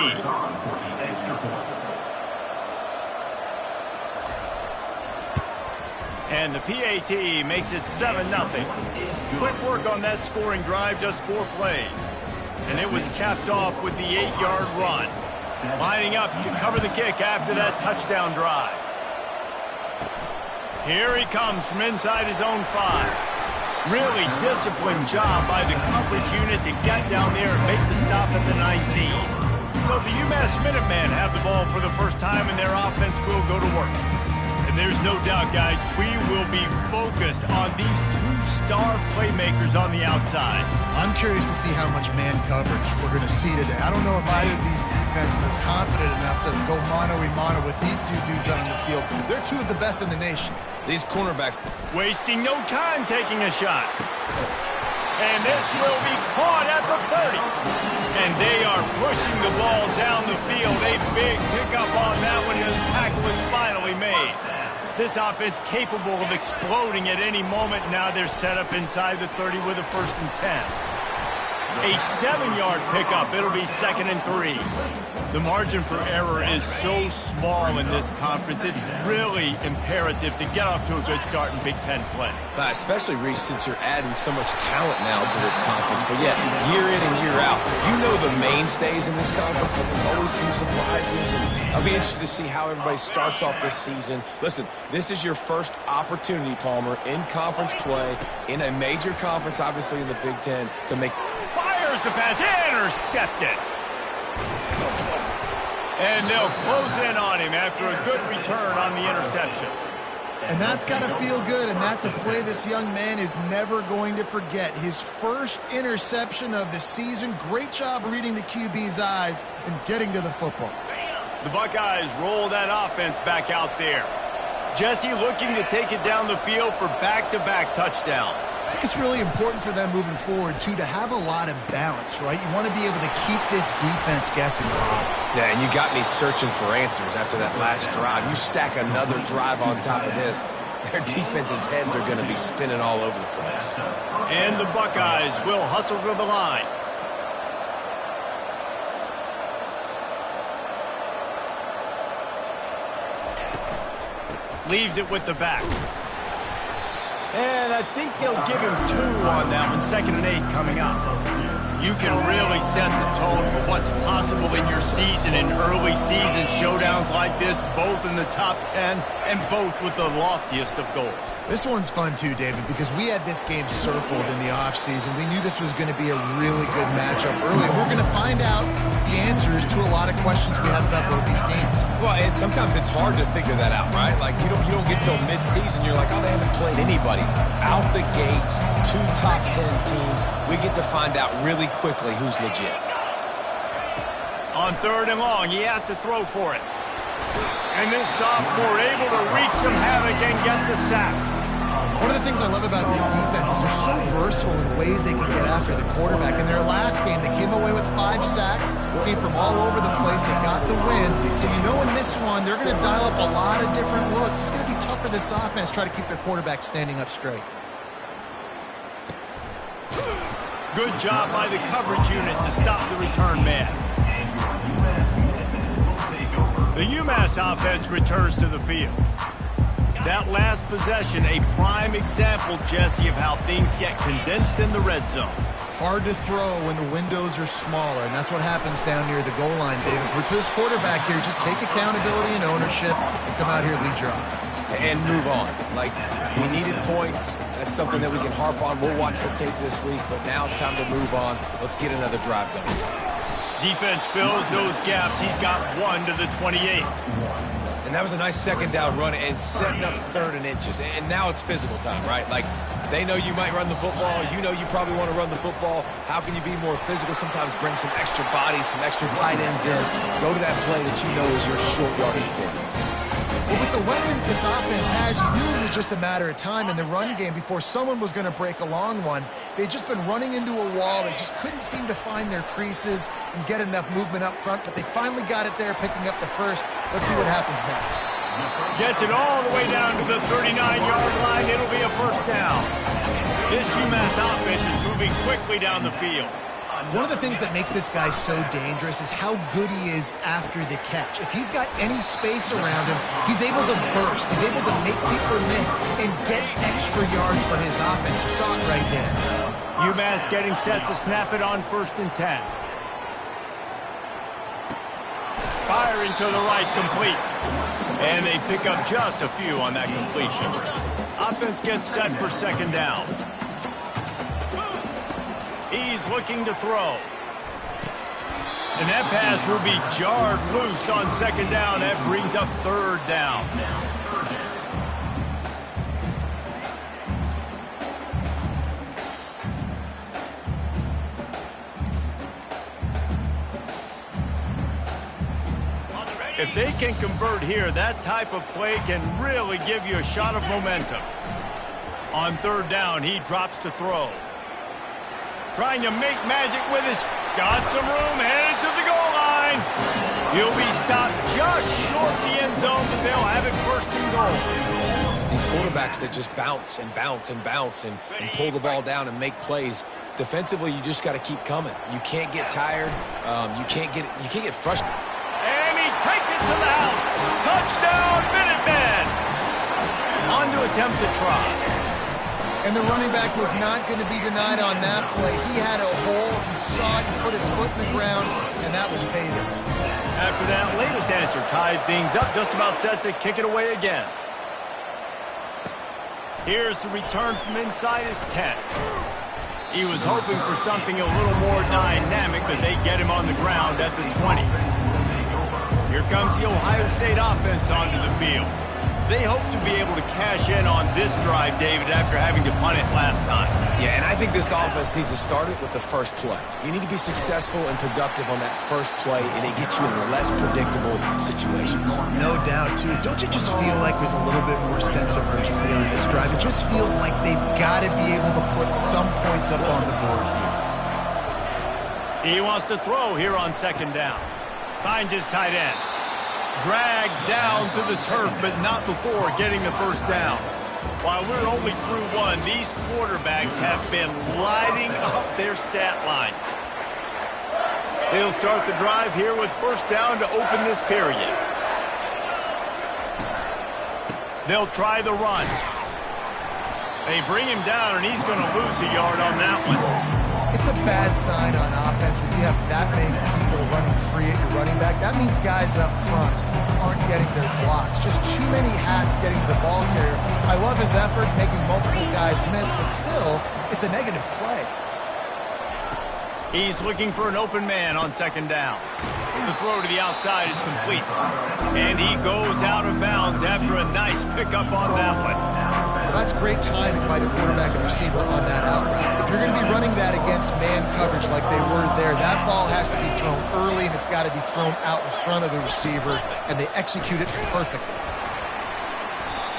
And the PAT makes it 7-0. Quick work on that scoring drive, just 4 plays. And it was capped off with the 8-yard run. Lining up to cover the kick after that touchdown drive. Here he comes from inside his own 5. Really disciplined job by the coverage unit to get down there and make the stop at the 19. So the UMass Minutemen have the ball for the first time, and their offense will go to work. And there's no doubt, guys, we will be focused on these 2-star playmakers on the outside. I'm curious to see how much man coverage we're going to see today. I don't know if either of these defenses is confident enough to go mano-a-mano with these 2 dudes on the field. They're 2 of the best in the nation. These cornerbacks... Wasting no time taking a shot. And this will be caught at the 30. And they are pushing the ball down the field. A big pickup on that one, and the tackle is finally made. This offense capable of exploding at any moment. Now they're set up inside the 30 with a 1st and 10. A 7-yard pickup. It'll be 2nd and 3. The margin for error is so small in this conference. It's really imperative to get off to a good start in Big Ten play. Especially, Reese, since you're adding so much talent now to this conference. But yet, year in and year out, you know the mainstays in this conference, but there's always some surprises. And I'll be interested to see how everybody starts off this season. Listen, this is your first opportunity, Palmer, in conference play, in a major conference, obviously in the Big Ten, to make... Fires the pass, intercepted. And they'll close in on him after a good return on the interception. And that's got to feel good, and that's a play this young man is never going to forget. His first interception of the season. Great job reading the QB's eyes and getting to the football. The Buckeyes roll that offense back out there. Jesse looking to take it down the field for back-to-back touchdowns. I think it's really important for them moving forward, too, to have a lot of balance, right? You want to be able to keep this defense guessing. Yeah, and you got me searching for answers after that last drive. You stack another drive on top of this, their defense's heads are going to be spinning all over the place. And the Buckeyes will hustle to the line. Leaves it with the back. And I think they'll give him 2 on that one. 2nd and 8 coming up. You can really set the tone for what's possible in your season in early season showdowns like this, both in the top 10 and both with the loftiest of goals. This one's fun too, David, because we had this game circled in the offseason. We knew this was going to be a really good matchup early. We're going to find out the answers to a lot of questions we have about both these teams. Well, and sometimes it's hard to figure that out, right? Like, you don't get till mid-season, you're like, oh, they haven't played anybody. Out the gates, 2 top 10 teams, we get to find out really quickly who's legit. On 3rd and long, he has to throw for it. And this sophomore able to wreak some havoc and get the sack. One of the things I love about this defense is they're so versatile in the ways they can get after the quarterback. In their last game, they came away with 5 sacks, came from all over the place. They got the win. So you know in this one, they're going to dial up a lot of different looks. It's going to be tough for this offense to try to keep their quarterback standing up straight. Good job by the coverage unit to stop the return man. The UMass offense returns to the field. That last possession, a prime example, Jesse, of how things get condensed in the red zone. Hard to throw when the windows are smaller, and that's what happens down near the goal line, David. For this quarterback here, just take accountability and ownership and come out here and lead your offense. And move on. Like, we needed points. That's something that we can harp on. We'll watch the tape this week, but now it's time to move on. Let's get another drive going. Defense fills those gaps. He's got 1 to the 28. And that was a nice 2nd down run and setting up 3rd and inches. And now it's physical time, right? Like, they know you might run the football. You know you probably want to run the football. How can you be more physical? Sometimes bring some extra bodies, some extra tight ends in. Go to that play that you know is your short yardage play. Well, with the weapons this offense has, you knew it was just a matter of time in the run game before someone was going to break a long one. They'd just been running into a wall. They just couldn't seem to find their creases and get enough movement up front, but they finally got it there, picking up the first. Let's see what happens next. Gets it all the way down to the 39-yard line. It'll be a 1st down. This UMass offense is moving quickly down the field. One of the things that makes this guy so dangerous is how good he is after the catch. If he's got any space around him, he's able to burst. He's able to make people miss and get extra yards for his offense. You saw it right there. UMass getting set to snap it on 1st and 10. Firing to the right, complete. And they pick up just a few on that completion. Offense gets set for 2nd down. He's looking to throw. And that pass will be jarred loose on 2nd down. That brings up 3rd down. If they can convert here, that type of play can really give you a shot of momentum. On 3rd down, he drops to throw. Trying to make magic with his... Got some room, headed to the goal line. He'll be stopped just short the end zone, but they'll have it 1st and goal. These quarterbacks that just bounce and bounce and bounce and pull the ball down and make plays. Defensively, you just got to keep coming. You can't get tired. You can't get frustrated. And he takes it to the house. Touchdown, Minutemen. On to attempt to try. And the running back was not going to be denied on that play. He had a hole. He saw it. He put his foot in the ground, and that was payday. After that latest answer tied things up, just about set to kick it away again. Here's the return from inside his 10. He was hoping for something a little more dynamic, but they get him on the ground at the 20. Here comes the Ohio State offense onto the field. they hope to be able to cash in on this drive, David, after having to punt it last time. Yeah, and I think this offense needs to start it with the first play. You need to be successful and productive on that first play, and it gets you in less predictable situations. No doubt, too. Don't you just feel like there's a little bit more sense of urgency on this drive? It just feels like they've got to be able to put some points up on the board here. He wants to throw here on second down. Finds his tight end. Dragged down to the turf, but not before getting the first down. While we're only through one, these quarterbacks have been lighting up their stat lines. They'll start the drive here with first down to open this period. They'll try the run. They bring him down, and he's going to lose a yard on that one. It's a bad sign on offense when you have that many people running free at your running back. That means guys up front aren't getting their blocks. Just too many hats getting to the ball carrier. I love his effort, making multiple guys miss, but still, it's a negative play. He's looking for an open man on second down. The throw to the outside is complete. And he goes out of bounds after a nice pickup on that one. Well, that's great timing by the quarterback and receiver on that out route. If you're going to be running that against man coverage like they were there, that ball has to be thrown early, and it's got to be thrown out in front of the receiver, and they execute it perfectly.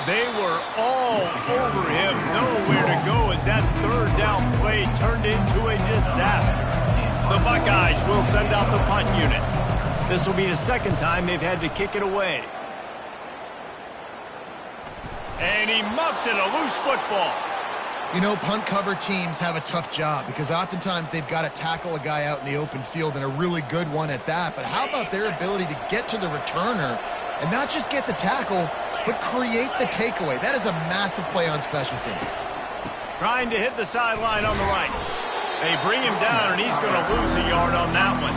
They were all over him, nowhere to go as that third down play turned into a disaster. The Buckeyes will send out the punt unit. This will be the second time they've had to kick it away. And he muffs it, a loose football. You know, punt cover teams have a tough job because oftentimes they've got to tackle a guy out in the open field, and a really good one at that. But how about their ability to get to the returner and not just get the tackle, but create the takeaway? That is a massive play on special teams. Trying to hit the sideline on the right. They bring him down, and he's going to lose a yard on that one.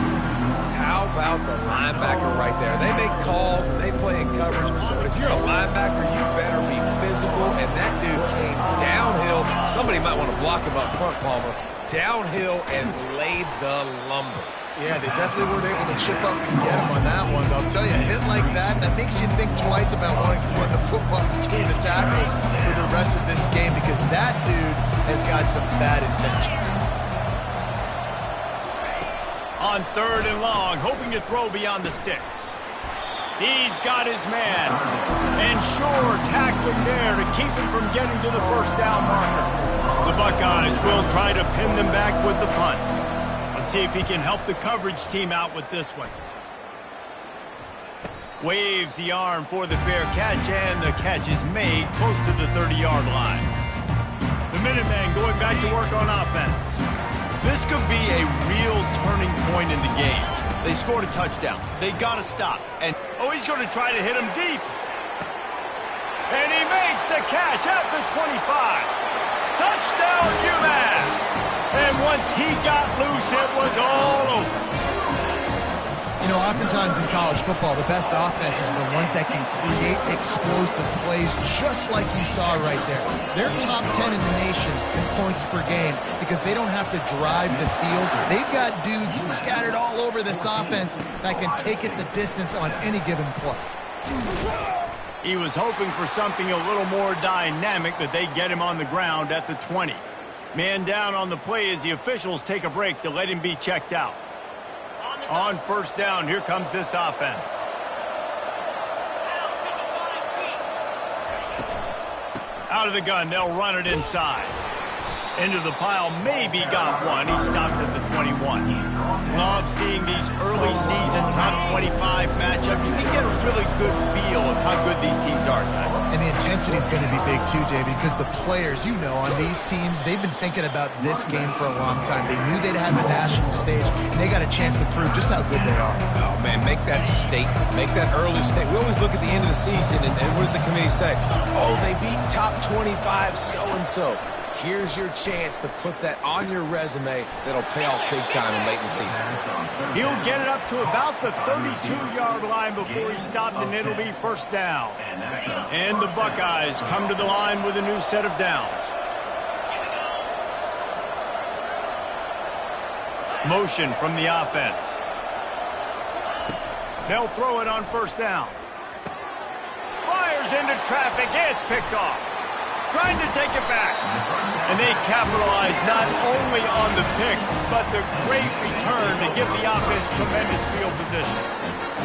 How about the linebacker right there? They make calls and they play in coverage, but if you're a linebacker, you better be physical, and that dude came downhill. Somebody might want to block him up front, Palmer. Downhill and laid the lumber. Yeah, they definitely weren't able to chip up and get him on that one. But I'll tell you, a hit like that makes you think twice about wanting to run the football between the tackles for the rest of this game, because that dude has got some bad intentions. On third and long, hoping to throw beyond the sticks. He's got his man. And sure, tackling there to keep him from getting to the first down marker. The Buckeyes will try to pin them back with the punt. Let's see if he can help the coverage team out with this one. Waves the arm for the fair catch, and the catch is made close to the 30-yard line. The Minutemen going back to work on offense. This could be a real turning point in the game. They scored a touchdown. They got to stop. And, he's going to try to hit him deep. And he makes the catch at the 25. Touchdown, UMass. And once he got loose, it was all over. You know, oftentimes in college football, the best offenses are the ones that can create explosive plays, just like you saw right there. They're top 10 in the nation in points per game because they don't have to drive the field. They've got dudes scattered all over this offense that can take it the distance on any given play. He was hoping for something a little more dynamic, but they get him on the ground at the 20. Man down on the play as the officials take a break to let him be checked out. On first down, here comes this offense. Out of the gun, they'll run it inside. Into the pile, maybe got one. He stopped at the 21. Love seeing these early season top 25 matchups. You can get a really good feel of how good these teams are, guys. And the intensity is going to be big too, David, because the players, you know, on these teams, they've been thinking about this game for a long time. They knew they'd have a national stage, and they got a chance to prove just how good they are. Oh, man, make that statement. Make that early statement. We always look at the end of the season, and what does the committee say? Oh, they beat top 25 so-and-so. Here's your chance to put that on your resume that'll pay off big time and late in the season. He'll get it up to about the 32-yard line before he stopped, and it'll be first down. And the Buckeyes come to the line with a new set of downs. Motion from the offense. They'll throw it on first down. Fires tears into traffic. It's picked off. Trying to take it back. And they capitalize not only on the pick, but the great return to give the offense tremendous field position.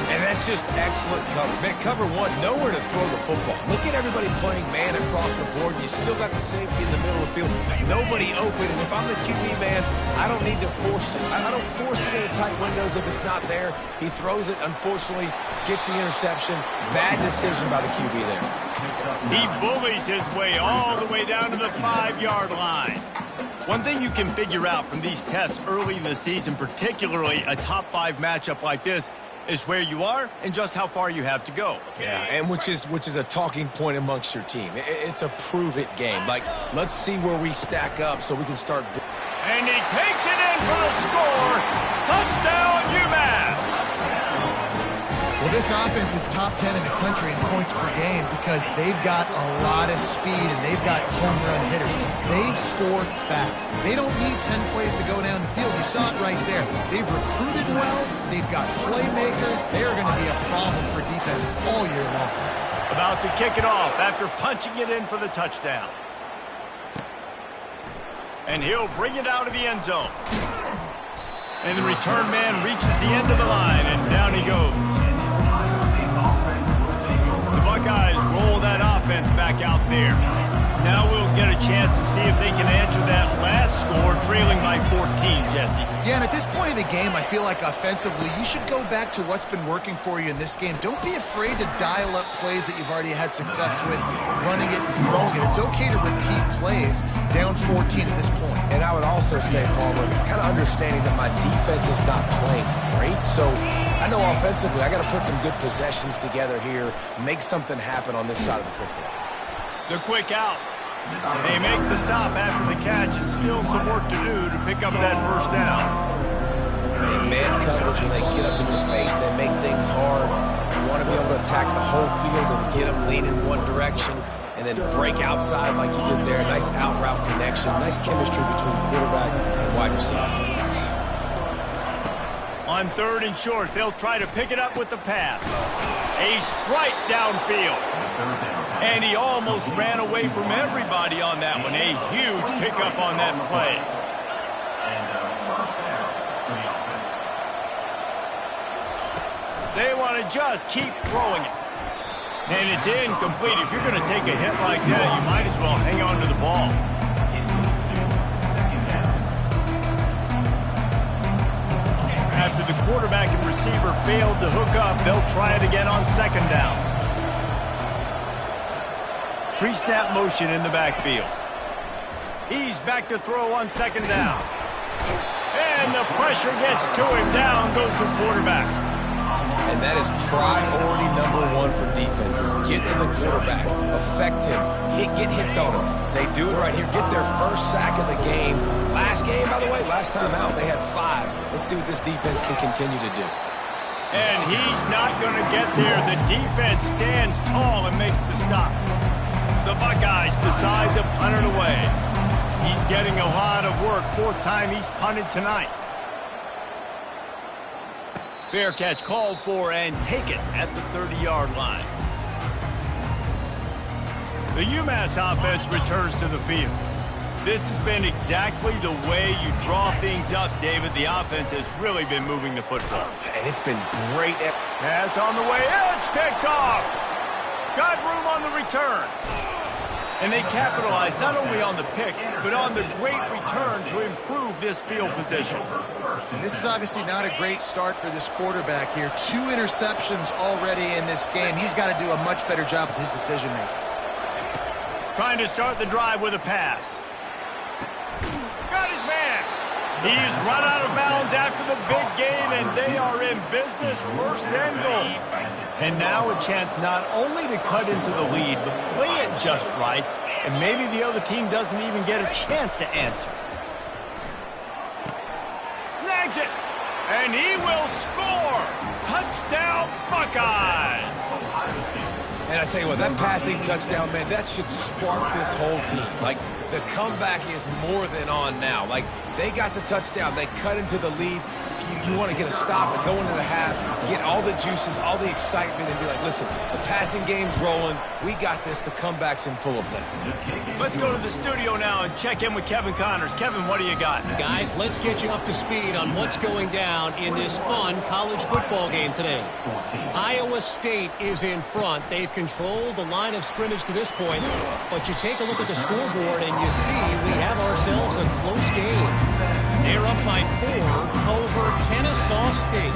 And that's just excellent cover. Man, cover one, nowhere to throw the football. Look at everybody playing man across the board. You still got the safety in the middle of the field. Nobody open. And if I'm the QB man, I don't need to force it. I don't force it into tight windows if it's not there. He throws it, unfortunately, gets the interception. Bad decision by the QB there. He bullies his way all the way down to the 5-yard line. One thing you can figure out from these tests early in the season, particularly a top 5 matchup like this, is where you are and just how far you have to go. Yeah, and which is a talking point amongst your team. It's a prove-it game. Like, let's see where we stack up so we can start. And he takes it in for the score. Touchdown, UMass! Well, this offense is top 10 in the country in points per game because they've got a lot of speed and they've got home run hitters. They score fast. They don't need 10 plays to go down the field. You saw it right there. They've recruited well. They've got playmakers. They're going to be a problem for defenses all year long. About to kick it off after punching it in for the touchdown. And he'll bring it out of the end zone. And the return man reaches the end of the line, and down he goes. The Buckeyes roll that offense back out there. Now we'll get a chance to see if they can answer that last score, trailing by 14, Jesse. Yeah, and at this point in the game, I feel like offensively, you should go back to what's been working for you in this game. Don't be afraid to dial up plays that you've already had success with, running it and throwing it. It's okay to repeat plays down 14 at this point. And I would also say, Palmer, kind of understanding that my defense is not playing great, so I know offensively I got to put some good possessions together here, make something happen on this side of the football. The quick out. They make the stop after the catch and still some work to do to pick up that first down. In man coverage, when they get up in your face, they make things hard. You want to be able to attack the whole field and get them leaning one direction and then break outside like you did there. Nice out route connection, nice chemistry between quarterback and wide receiver. On 3rd and short, they'll try to pick it up with the pass. A strike downfield. And he almost ran away from everybody on that one. A huge pickup on that play. They want to just keep throwing it. And it's incomplete. If you're going to take a hit like that, you might as well hang on to the ball. After the quarterback and receiver failed to hook up, they'll try it again on 2nd down. Pre-snap motion in the backfield. He's back to throw on 2nd down. And the pressure gets to him. Down goes the quarterback. And that is priority number 1 for defenses. Get to the quarterback. Affect him. Get hits on him. They do it right here. Get their first sack of the game. Last game, by the way, last time out, they had 5. Let's see what this defense can continue to do. And he's not going to get there. The defense stands tall and makes the stop. The Buckeyes decide to punt it away. He's getting a lot of work. 4th time he's punted tonight. Fair catch called for and taken at the 30-yard line. The UMass offense returns to the field. This has been exactly the way you draw things up, David. The offense has really been moving the football. And it's been great. Pass on the way. It's picked off. Got room on the return. And they capitalize not only on the pick, but on the great return to improve this field position. And this is obviously not a great start for this quarterback here. 2 interceptions already in this game. He's got to do a much better job with his decision-making. Trying to start the drive with a pass. Got his man. He's run out of bounds after the big gain, and they are in business. 1st and goal. And now a chance not only to cut into the lead, but play it just right, and maybe the other team doesn't even get a chance to answer. Snags it, and he will score. Touchdown, Buckeyes. And I tell you what, that passing touchdown, man, that should spark this whole team. Like, the comeback is more than on now. Like, they got the touchdown. They cut into the lead. you want to get a stop and go into the half, get all the juices, all the excitement, and be like, listen, the passing game's rolling. We got this. The comeback's in full effect. Let's go to the studio now and check in with Kevin Connors. Kevin, what do you got? Guys, let's get you up to speed on what's going down in this fun college football game today. Iowa State is in front. They've controlled the line of scrimmage to this point, but you take a look at the scoreboard and you see we have ourselves a close game. They're up by 4 over Kennesaw State.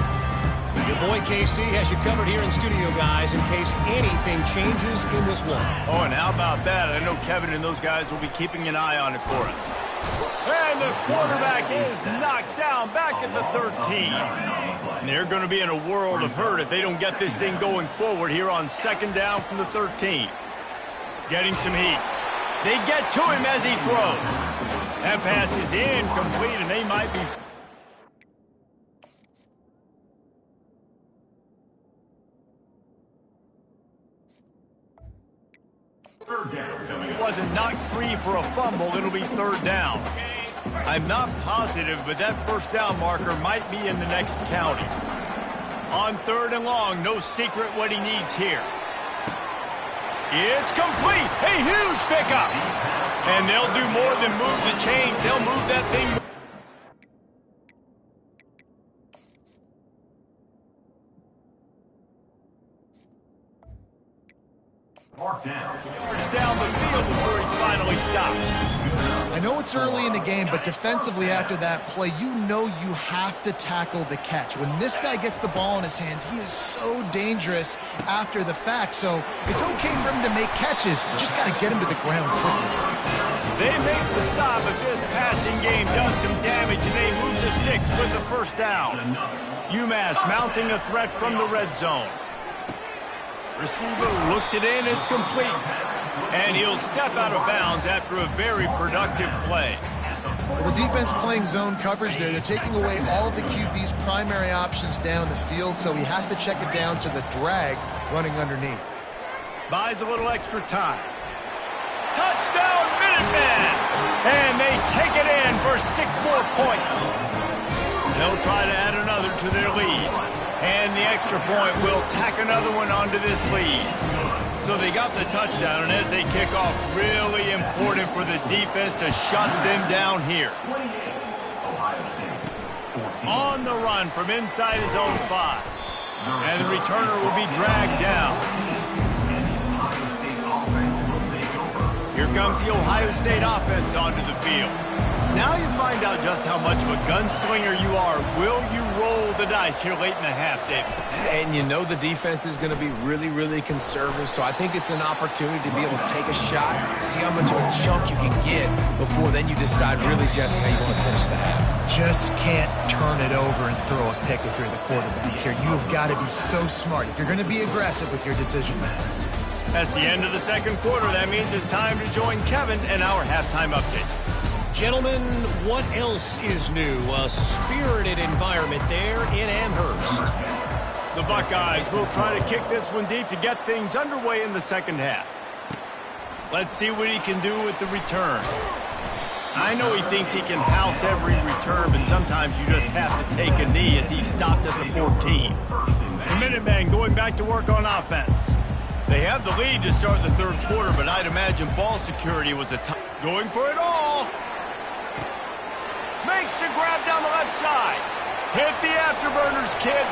Your boy KC has you covered here in studio, guys, in case anything changes in this one. Oh, and how about that? I know Kevin and those guys will be keeping an eye on it for us. And the quarterback is knocked down back at the 13. And they're going to be in a world of hurt if they don't get this thing going forward here on 2nd down from the 13. Getting some heat. They get to him as he throws. That pass is incomplete, and they might be... Wasn't knocked free for a fumble. It'll be 3rd down. I'm not positive, but that 1st down marker might be in the next county. On 3rd and long, no secret what he needs here. It's complete. A huge pickup. And they'll do more than move the chains. They'll move that thing. Down the field before he's finally stopped. I know it's early in the game, but defensively after that play, you know you have to tackle the catch. When this guy gets the ball in his hands, he is so dangerous after the fact. So it's okay for him to make catches. You just got to get him to the ground quickly. They make the stop, but this passing game does some damage, and they move the sticks with the 1st down. UMass mounting a threat from the red zone. Receiver looks it in, it's complete. And he'll step out of bounds after a very productive play. Well, the defense playing zone coverage there. They're taking away all of the QB's primary options down the field, so he has to check it down to the drag running underneath. Buys a little extra time. Touchdown, Minutemen! And they take it in for 6 more points. They'll try to add another to their lead. And the extra point will tack another one onto this lead. So they got the touchdown, and as they kick off, really important for the defense to shut them down here. On the run from inside his own 5. And the returner will be dragged down. Here comes the Ohio State offense onto the field. Now you find out just how much of a gunslinger you are. Will you roll the dice here late in the half, David? And you know the defense is going to be really, really conservative, so I think it's an opportunity to be able to take a shot, see how much of a chunk you can get before then you decide really, Jesse, how you want to finish the half. Just can't turn it over and throw a pick if you're the quarterback here. You've got to be so smart if you're going to be aggressive with your decision. That's the end of the 2nd quarter. That means it's time to join Kevin and our halftime update. Gentlemen, what else is new? A spirited environment there in Amherst. The Buckeyes will try to kick this one deep to get things underway in the 2nd half. Let's see what he can do with the return. I know he thinks he can house every return, but sometimes you just have to take a knee as he stopped at the 14. The Minutemen going back to work on offense. They have the lead to start the 3rd quarter, but I'd imagine ball security was going for it all. Makes a grab down the left side. Hit the afterburners, kid.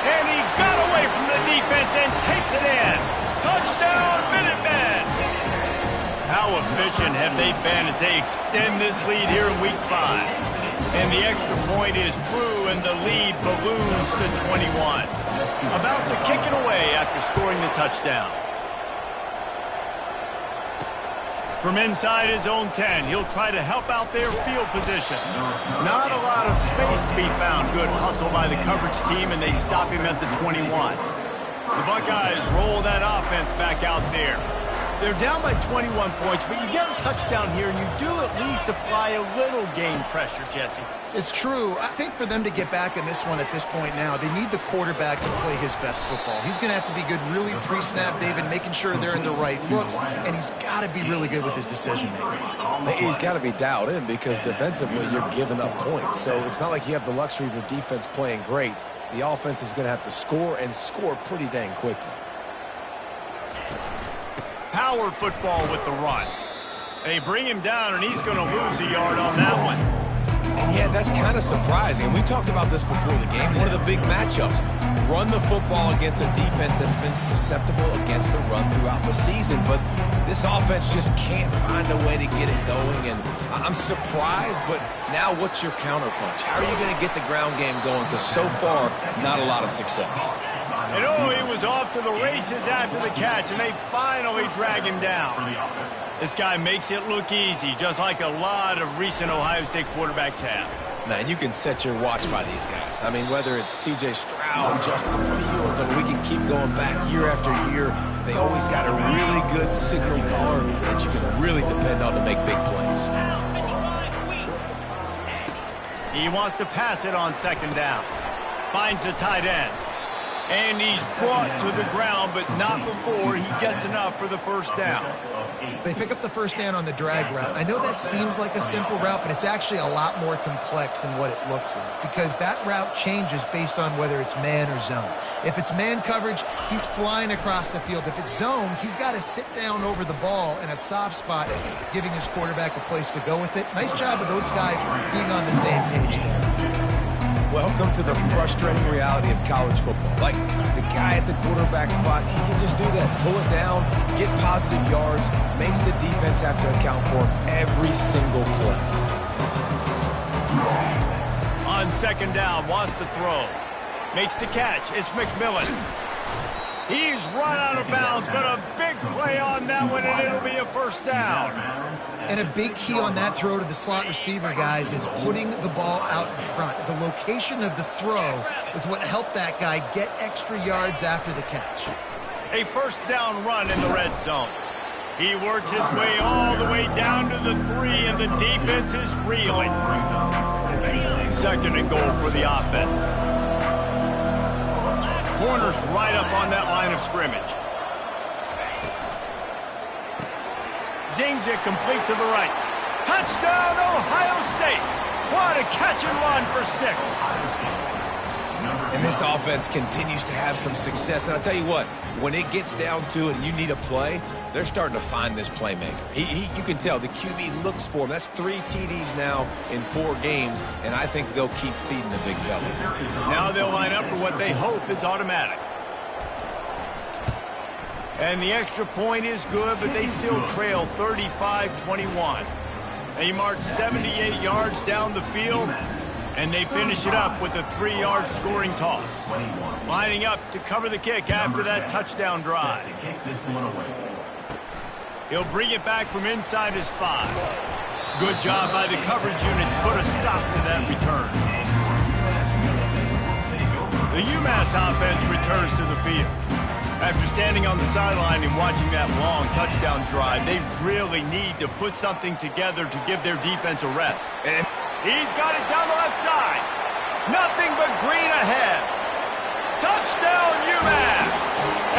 And he got away from the defense and takes it in. Touchdown, Minutemen! How efficient have they been as they extend this lead here in Week 5? And the extra point is true, and the lead balloons to 21. About to kick it away after scoring the touchdown. From inside his own 10, he'll try to help out their field position. Not a lot of space to be found. Good hustle by the coverage team, and they stop him at the 21. The Buckeyes roll that offense back out there. They're down by 21 points, but you get a touchdown here, and you do at least apply a little game pressure, Jesse. It's true. I think for them to get back in this one at this point now, they need the quarterback to play his best football. He's going to have to be good really pre-snap, David, making sure they're in the right looks, and he's got to be really good with his decision-making. He's got to be dialed in because defensively you're giving up points. So it's not like you have the luxury of your defense playing great. The offense is going to have to score and score pretty dang quickly. Power football with the run. They bring him down, and he's going to lose a yard on that one. And yeah, that's kind of surprising. We talked about this before the game. One of the big matchups. Run the football against a defense that's been susceptible against the run throughout the season. But this offense just can't find a way to get it going. And I'm surprised, but now what's your counterpunch? How are you going to get the ground game going? Because so far, not a lot of success. And oh, he was off to the races after the catch, and they finally drag him down. This guy makes it look easy, just like a lot of recent Ohio State quarterbacks have. Man, you can set your watch by these guys. I mean, whether it's C.J. Stroud, Justin Fields, and we can keep going back year after year, they always got a really good signal caller that you can really depend on to make big plays. He wants to pass it on second down. Finds the tight end. And he's brought to the ground, but not before he gets enough for the first down. They pick up the first down on the drag route. I know that seems like a simple route, but it's actually a lot more complex than what it looks like because that route changes based on whether it's man or zone. If it's man coverage, he's flying across the field. If it's zone, he's got to sit down over the ball in a soft spot, giving his quarterback a place to go with it. Nice job of those guys being on the same page there. Welcome to the frustrating reality of college football. Like, the guy at the quarterback spot, he can just do that. Pull it down, get positive yards, makes the defense have to account for every single play. On second down, wants to throw. Makes the catch. It's McMillan. He's run out of bounds, but a big play on that one, and it'll be a first down. And a big key on that throw to the slot receiver, guys, is putting the ball out in front. The location of the throw is what helped that guy get extra yards after the catch. A first down run in the red zone. He works his way all the way down to the 3, and the defense is reeling. Second and goal for the offense. Corners right up on that line of scrimmage. Zings it complete to the right. Touchdown, Ohio State. What a catch and run for 6. And this offense continues to have some success. And I'll tell you what, when it gets down to it and you need a play, they're starting to find this playmaker. You can tell the QB looks for him. That's 3 TDs now in 4 games, and I think they'll keep feeding the big fella. Now they'll line up for what they hope is automatic. And the extra point is good, but they still trail 35-21. They march 78 yards down the field, and they finish it up with a 3-yard scoring toss. Lining up to cover the kick after that touchdown drive. He'll bring it back from inside his 5. Good job by the coverage unit to put a stop to that return. The UMass offense returns to the field. After standing on the sideline and watching that long touchdown drive, they really need to put something together to give their defense a rest. And he's got it down the left side. Nothing but green ahead. Touchdown, UMass!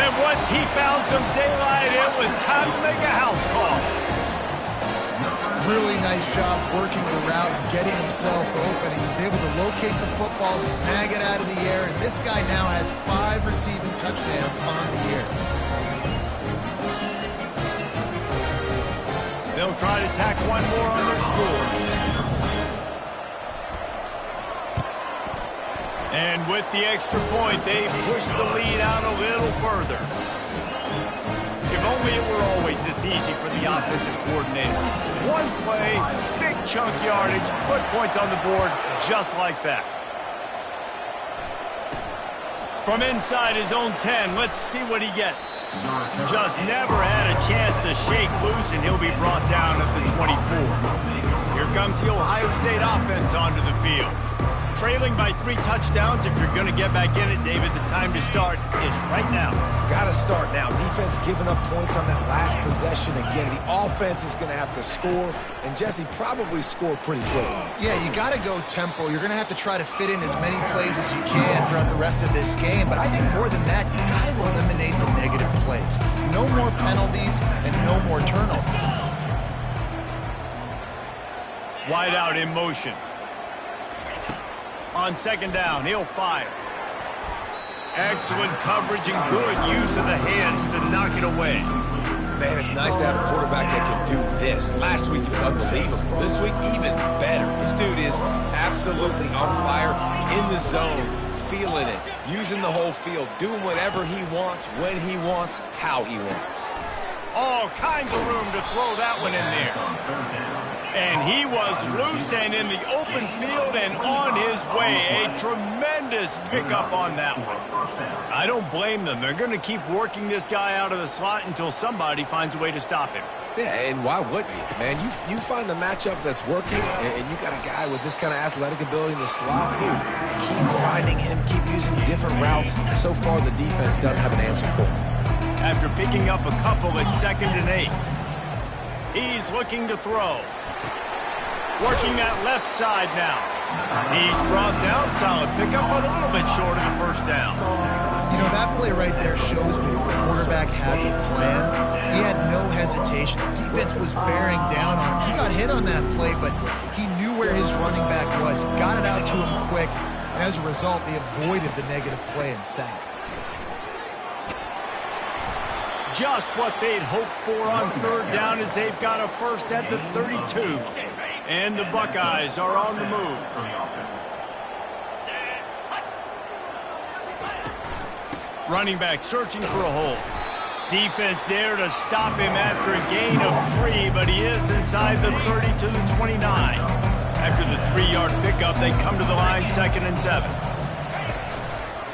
And once he found some daylight, it was time to make a house call. Really nice job working the route and getting himself open. He was able to locate the football, snag it out of the air, and this guy now has 5 receiving touchdowns on the year. They'll try to tack one more on their score. And with the extra point, they push the lead out a little further. If only it were always this easy for the offensive coordinator. One play, big chunk yardage, put points on the board just like that. From inside his own 10, let's see what he gets. Just never had a chance to shake loose, and he'll be brought down at the 24. Here comes the Ohio State offense onto the field. Trailing by 3 touchdowns. If you're going to get back in it, David, the time to start is right now. Got to start now. Defense giving up points on that last possession. Again, the offense is going to have to score, and Jesse probably score pretty quickly. Yeah, you got to go tempo. You're going to have to try to fit in as many plays as you can throughout the rest of this game. But I think more than that, you got to eliminate the negative plays. No more penalties and no more turnovers. Wide out in motion. On second down, he'll fire. Excellent coverage and good use of the hands to knock it away. Man, it's nice to have a quarterback that can do this. Last week he was unbelievable. This week, even better. This dude is absolutely on fire, in the zone, feeling it, using the whole field, doing whatever he wants, when he wants, how he wants. All kinds of room to throw that one in there. And he was loose and in the open field and on his way. A tremendous pickup on that one. I don't blame them. They're going to keep working this guy out of the slot until somebody finds a way to stop him. Yeah, and why wouldn't you? Man, you find a matchup that's working, and you got a guy with this kind of athletic ability in the slot, dude. Keep finding him, keep using different routes. So far, the defense doesn't have an answer for him. After picking up a couple at 2nd and 8, he's looking to throw. Working that left side now. He's brought down, solid pickup, but a little bit short of the first down. You know, that play right there shows me the quarterback has a plan. He had no hesitation. The defense was bearing down on him. He got hit on that play, but he knew where his running back was. He got it out to him quick, and as a result, they avoided the negative play and sack. Just what they'd hoped for on 3rd down as they've got a first at the 32. And the Buckeyes are on the move. Running back searching for a hole. Defense there to stop him after a gain of 3, but he is inside the 30 to the 29. After the 3-yard pickup, they come to the line 2nd and 7.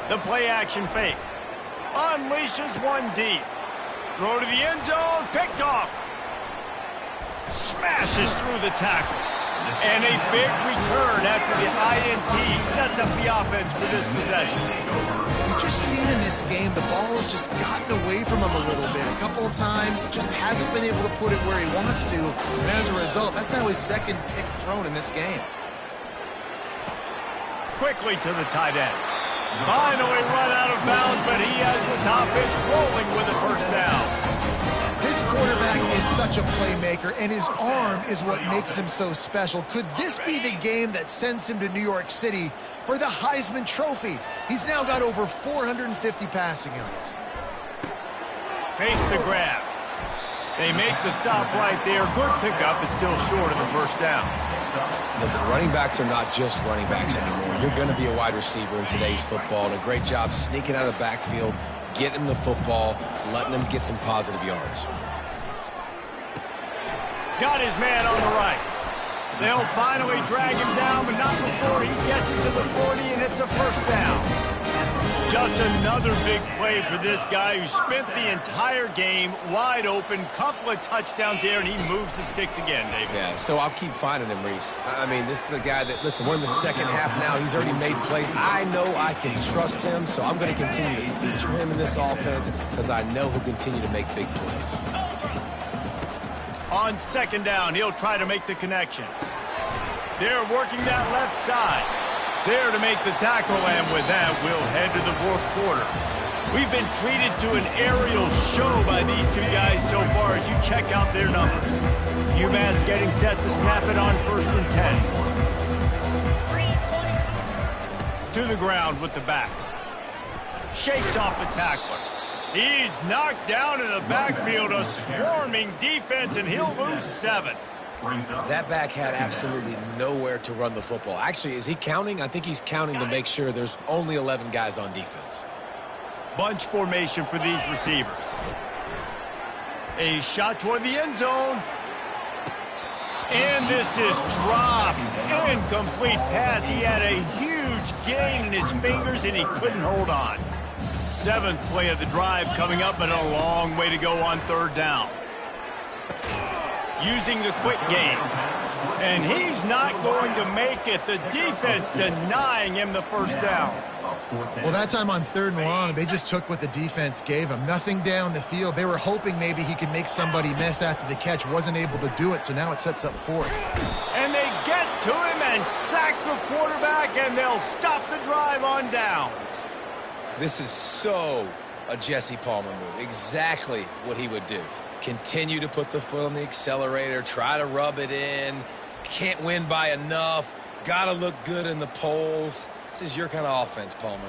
The play action fake. Unleashes one deep. Throw to the end zone, picked off. Smashes through the tackle. And a big return after the INT sets up the offense for this possession. We've just seen in this game the ball has just gotten away from him a little bit. A couple of times, just hasn't been able to put it where he wants to. And as a result, that's now his 2nd pick thrown in this game. Quickly to the tight end. Finally run out of bounds, but he has this offense rolling with a first down. This quarterback is such a playmaker, and his arm is what makes him so special. Could this be the game that sends him to New York City for the Heisman Trophy? He's now got over 450 passing yards. Makes the grab. They make the stop right there. Good pickup. It's still short of the first down. Listen, running backs are not just running backs anymore. You're going to be a wide receiver in today's football, and a great job sneaking out of the backfield, getting him the football, letting him get some positive yards. Got his man on the right. They'll finally drag him down, but not before he gets it to the 40 and it's a first down. Just another big play for this guy who spent the entire game wide open, couple of touchdowns there, and he moves the sticks again, David. Yeah, so I'll keep finding him, Reese. I mean, this is a guy that, listen, we're in the second half now. He's already made plays. I know I can trust him, so I'm going to continue to feature him in this offense because I know he'll continue to make big plays. On second down, he'll try to make the connection. They're working that left side. There to make the tackle, and with that, we'll head to the 4th quarter. We've been treated to an aerial show by these two guys so far as you check out their numbers. UMass getting set to snap it on 1st and 10. To the ground with the back. Shakes off the tackler. He's knocked down in the backfield, a swarming defense, and he'll lose 7. That back had absolutely nowhere to run the football. Actually, is he counting? I think he's counting to make sure there's only 11 guys on defense. Bunch formation for these receivers. A shot toward the end zone. And this is dropped. Incomplete pass. He had a huge gain in his fingers, and he couldn't hold on. 7th play of the drive coming up, but a long way to go on 3rd down. Using the quick game. And he's not going to make it. The defense denying him the 1st down. Well, that time on 3rd and long, they just took what the defense gave him. Nothing down the field. They were hoping maybe he could make somebody miss after the catch. Wasn't able to do it, so now it sets up 4th. And they get to him and sack the quarterback, and they'll stop the drive on downs. This is so a Jesse Palmer move. Exactly what he would do. Continue to put the foot on the accelerator, try to rub it in. Can't win by enough. Got to look good in the polls. This is your kind of offense, Palmer.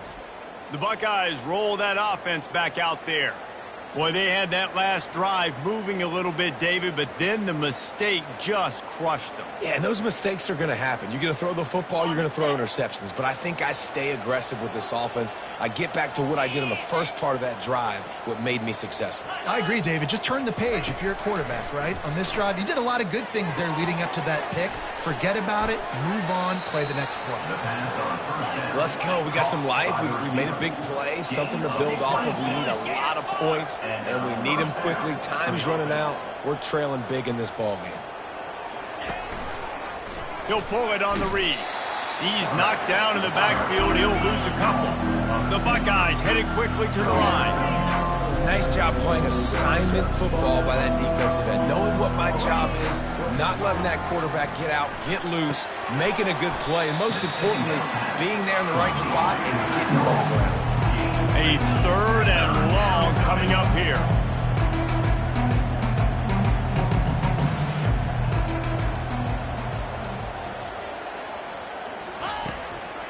The Buckeyes roll that offense back out there. Boy, they had that last drive moving a little bit, David, but then the mistake just crushed them. Yeah, and those mistakes are going to happen. You're going to throw the football, you're going to throw interceptions. But I think I stay aggressive with this offense. I get back to what I did in the first part of that drive, what made me successful. I agree, David. Just turn the page if you're a quarterback, right? On this drive, you did a lot of good things there leading up to that pick. Forget about it, move on, play the next play. Let's go. We got some life. We made a big play, something to build off of. We need a lot of points, and we need them quickly. Time's running out. We're trailing big in this ball game. He'll pull it on the read. He's knocked down in the backfield. He'll lose a couple. The Buckeyes headed quickly to the line. Nice job playing assignment football by that defensive end. Knowing what my job is, not letting that quarterback get out, get loose, making a good play, and most importantly, being there in the right spot and getting him on the ground. A 3rd and long coming up here.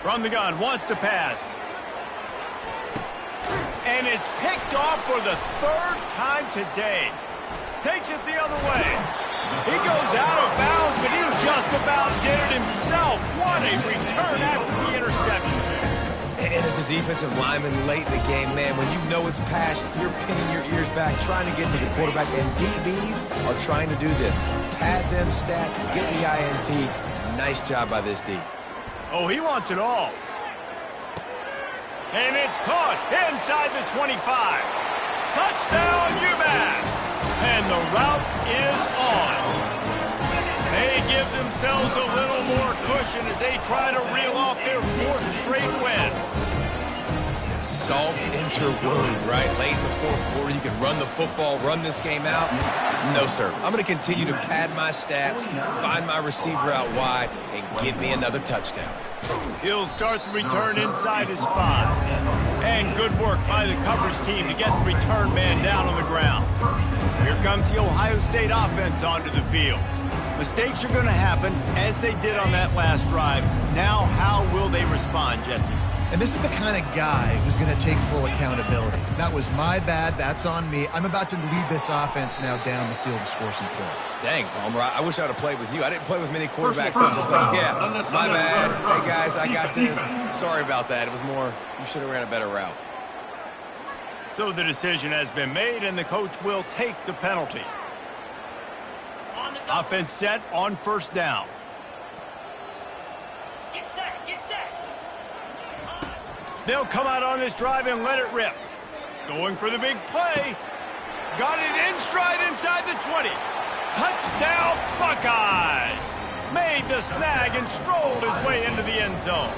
From the gun, wants to pass. And it's picked off for the 3rd time today. Takes it the other way. He goes out of bounds, but he just about did it himself. What a return after the interception. And as a defensive lineman late in the game, man, when you know it's pass, you're pinning your ears back, trying to get to the quarterback, and DBs are trying to do this. Pad them stats, get the INT. Nice job by this D. Oh, he wants it all. And it's caught inside the 25. Touchdown, UMass. And the route is on. They give themselves a little more cushion as they try to reel off their 4th straight win. Salt into wound, right? Late in the 4th quarter, you can run the football, run this game out. No, sir. I'm going to continue to pad my stats, find my receiver out wide, and get me another touchdown. He'll start the return inside his 5. And good work by the coverage team to get the return man down on the ground. Here comes the Ohio State offense onto the field. Mistakes are going to happen, as they did on that last drive. Now, how will they respond, Jesse? And this is the kind of guy who's going to take full accountability. That was my bad. That's on me. I'm about to lead this offense now down the field and score some points. Dang, Palmer, I wish I would have played with you. I didn't play with many quarterbacks. I'm just like, yeah, my bad. Hey, guys, I got this. Sorry about that. It was more, you should have ran a better route. So the decision has been made, and the coach will take the penalty. Offense set on 1st down. They'll come out on this drive and let it rip. Going for the big play. Got it in stride inside the 20. Touchdown, Buckeyes. Made the snag and strolled his way into the end zone.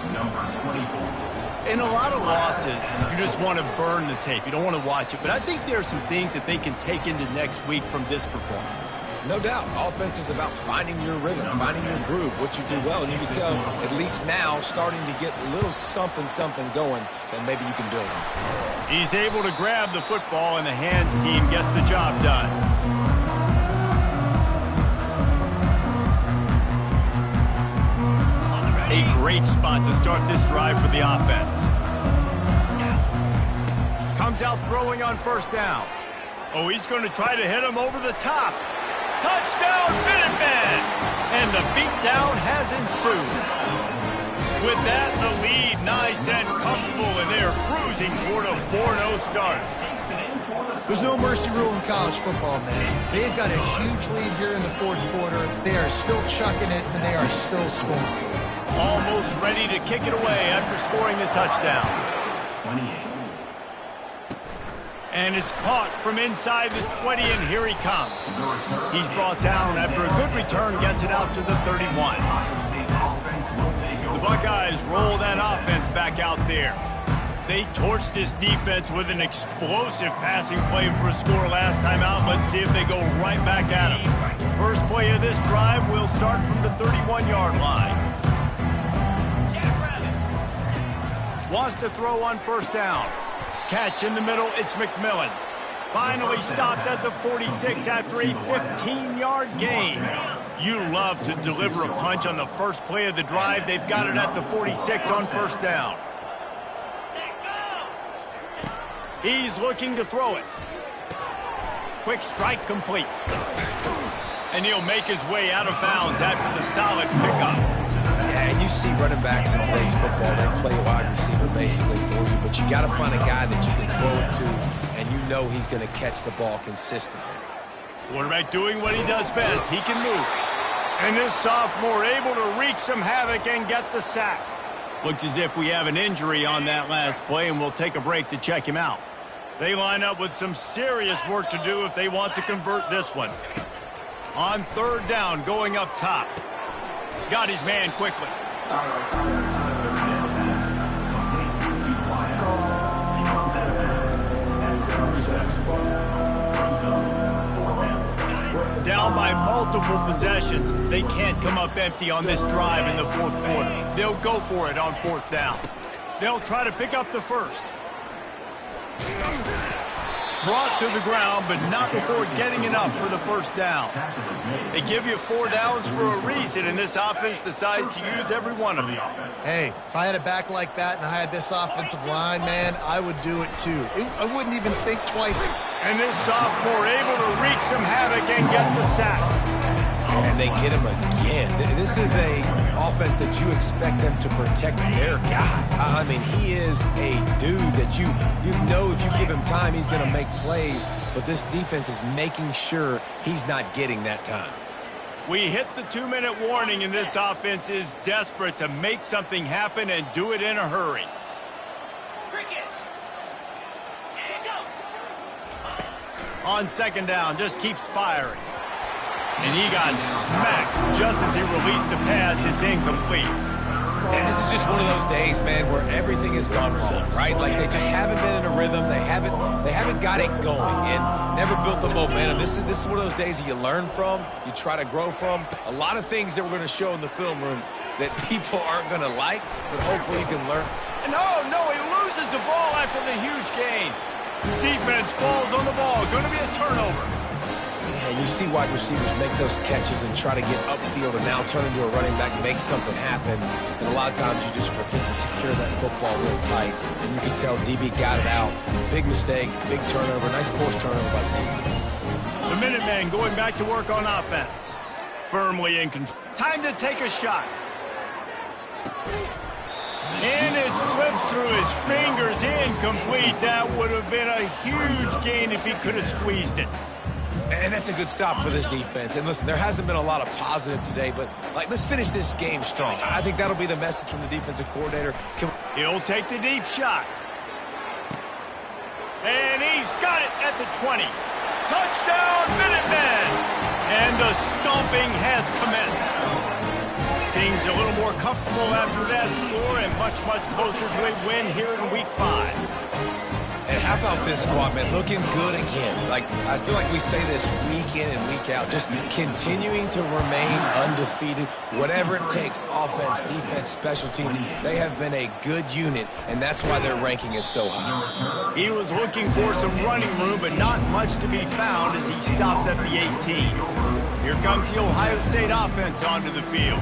In a lot of losses, you just want to burn the tape. You don't want to watch it. But I think there are some things that they can take into next week from this performance. No doubt. Offense is about finding your rhythm, finding your groove, what you do well. And you can tell, at least now, starting to get a little something going that maybe you can build on. He's able to grab the football, and the hands team gets the job done. A great spot to start this drive for the offense. Comes out throwing on 1st down. Oh, he's going to try to hit him over the top. Touchdown, Minutemen! And the beatdown has ensued. With that, the lead nice and comfortable, and they're cruising toward a 4-0 start. There's no mercy rule in college football, man. They've got a huge lead here in the 4th quarter. They are still chucking it, and they are still scoring. Almost ready to kick it away after scoring the touchdown. And it's caught from inside the 20, and here he comes. He's brought down after a good return, gets it out to the 31. The Buckeyes roll that offense back out there. They torched this defense with an explosive passing play for a score last time out. Let's see if they go right back at him. First play of this drive will start from the 31-yard line. Wants to throw on first down. Catch in the middle, it's McMillan. Finally stopped at the 46 after a 15-yard gain. You love to deliver a punch on the first play of the drive. They've got it at the 46 on first down. He's looking to throw it. Quick strike complete. And he'll make his way out of bounds after the solid pickup. Yeah, and you see running backs in today's football, they play wide receiver basically for you, but you got to find a guy that you can throw it to, and you know he's going to catch the ball consistently. Quarterback doing what he does best. He can move. And this sophomore able to wreak some havoc and get the sack. Looks as if we have an injury on that last play, and we'll take a break to check him out. They line up with some serious work to do if they want to convert this one. On third down, going up top. Got his man quickly. Down by multiple possessions, they can't come up empty on this drive in the fourth quarter. They'll go for it on fourth down. They'll try to pick up the first. Brought to the ground, but not before getting enough for the first down. They give you 4 downs for a reason, and this offense decides to use every one of them. Hey, if I had a back like that and I had this offensive line, man, I would do it too. I wouldn't even think twice. And this sophomore able to wreak some havoc and get the sack. And they get him again. This is a offense that you expect them to protect their guy. I mean, he is a dude that you know if you give him time, he's going to make plays. But this defense is making sure he's not getting that time. We hit the 2-minute warning, and this offense is desperate to make something happen and do it in a hurry. On second down, just keeps firing. And he got smacked just as he released the pass. It's incomplete. And this is just one of those days, man, where everything has gone wrong, right? Like they just haven't been in a rhythm. They haven't got it going and never built the momentum. This is one of those days that you learn from, you try to grow from. A lot of things that we're going to show in the film room that people aren't going to like, but hopefully you can learn. And no, he loses the ball after the huge gain. Defense falls on the ball. Going to be a turnover. And you see wide receivers make those catches and try to get upfield and now turn into a running back, make something happen. And a lot of times you just forget to secure that football real tight. And you can tell DB got it out. Big mistake, big turnover, nice forced turnover by the defense. The Minutemen going back to work on offense. Firmly in control. Time to take a shot. And it slips through his fingers, incomplete. That would have been a huge gain if he could have squeezed it. And that's a good stop for this defense. And listen, there hasn't been a lot of positive today, but let's finish this game strong. I think that'll be the message from the defensive coordinator. He'll take the deep shot. And he's got it at the 20. Touchdown, Minutemen! And the stomping has commenced. Things a little more comfortable after that score and much, much closer to a win here in Week 5. And how about this squad, man? Looking good again. I feel like we say this week in and week out, just continuing to remain undefeated. Whatever it takes, offense, defense, special teams, they have been a good unit, and that's why their ranking is so high. He was looking for some running room, but not much to be found as he stopped at the 18. Here comes the Ohio State offense onto the field.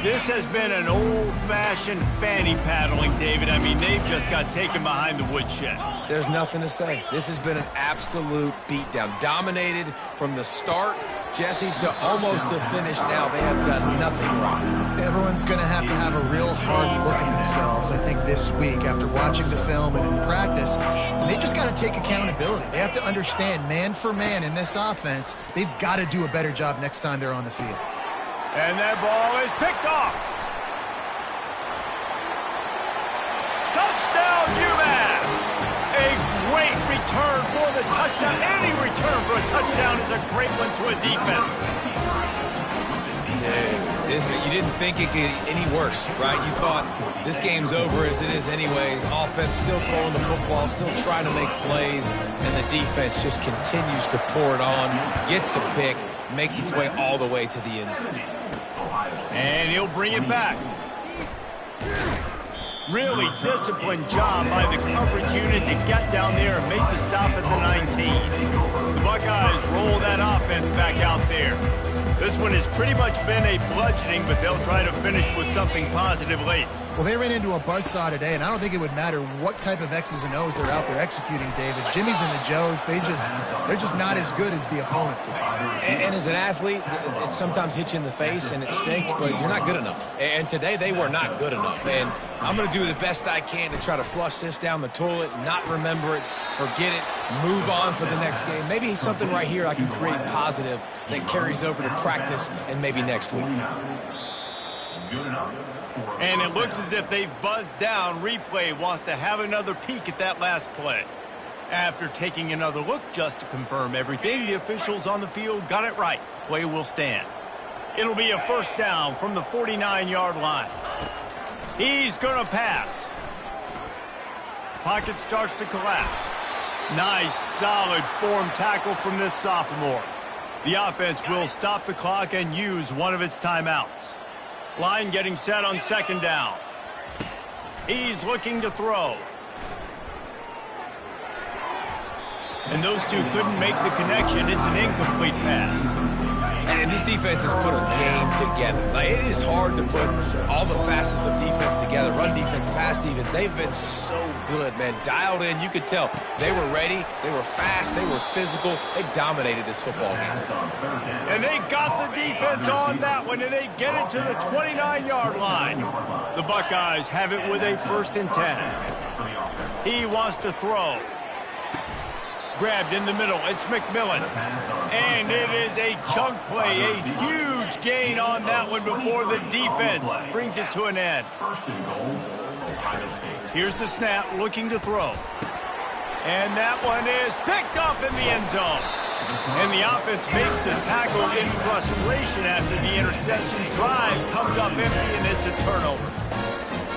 This has been an old-fashioned fanny paddling, David. I mean, they've just got taken behind the woodshed. There's nothing to say. This has been an absolute beatdown. Dominated from the start, Jesse, to almost the finish now. They have done nothing wrong. Everyone's going to have a real hard look at themselves, I think, this week after watching the film and in practice. And they just got to take accountability. They have to understand, man for man in this offense, they've got to do a better job next time they're on the field. And that ball is picked off. Touchdown, UMass! A great return for the touchdown. Any return for a touchdown is a great one to a defense. Dude, you didn't think it could get any worse, right? You thought this game's over as it is anyways. Offense still throwing the football, still trying to make plays, and the defense just continues to pour it on, gets the pick, makes its way all the way to the end zone. And he'll bring it back. Really disciplined job by the coverage unit to get down there and make the stop at the 19. The Buckeyes roll that offense back out there. This one has pretty much been a bludgeoning, but they'll try to finish with something positive late. Well, they ran into a buzzsaw today, and I don't think it would matter what type of X's and O's they're out there executing, David. Jimmy's and the Joes, they're just not as good as the opponent today. And as an athlete, it sometimes hits you in the face, and it stinks, but you're not good enough. And today, they were not good enough. And I'm going to do the best I can to try to flush this down the toilet, not remember it, forget it, move on for the next game. Maybe something right here I can create positive that carries over to practice and maybe next week. And it looks as if they've buzzed down. Replay wants to have another peek at that last play. After taking another look just to confirm everything, the officials on the field got it right. The play will stand. It'll be a first down from the 49-yard line. He's going to pass. Pocket starts to collapse. Nice, solid form tackle from this sophomore. The offense will stop the clock and use one of its timeouts. Line getting set on second down. He's looking to throw. And those two couldn't make the connection. It's an incomplete pass. And this defense has put a game together. Like, it is hard to put all the facets of defense together. Run defense, pass defense. They've been so good, man. Dialed in. You could tell they were ready. They were fast. They were physical. They dominated this football game. And they got the defense on that one, and they get it to the 29-yard line. The Buckeyes have it with a 1st and 10. He wants to throw. Grabbed in the middle. It's McMillan. And it is a chunk play. A huge gain on that one before the defense brings it to an end. Here's the snap, looking to throw. And that one is picked up in the end zone. And the offense makes the tackle in frustration after the interception. Drive comes up empty, and it's a turnover.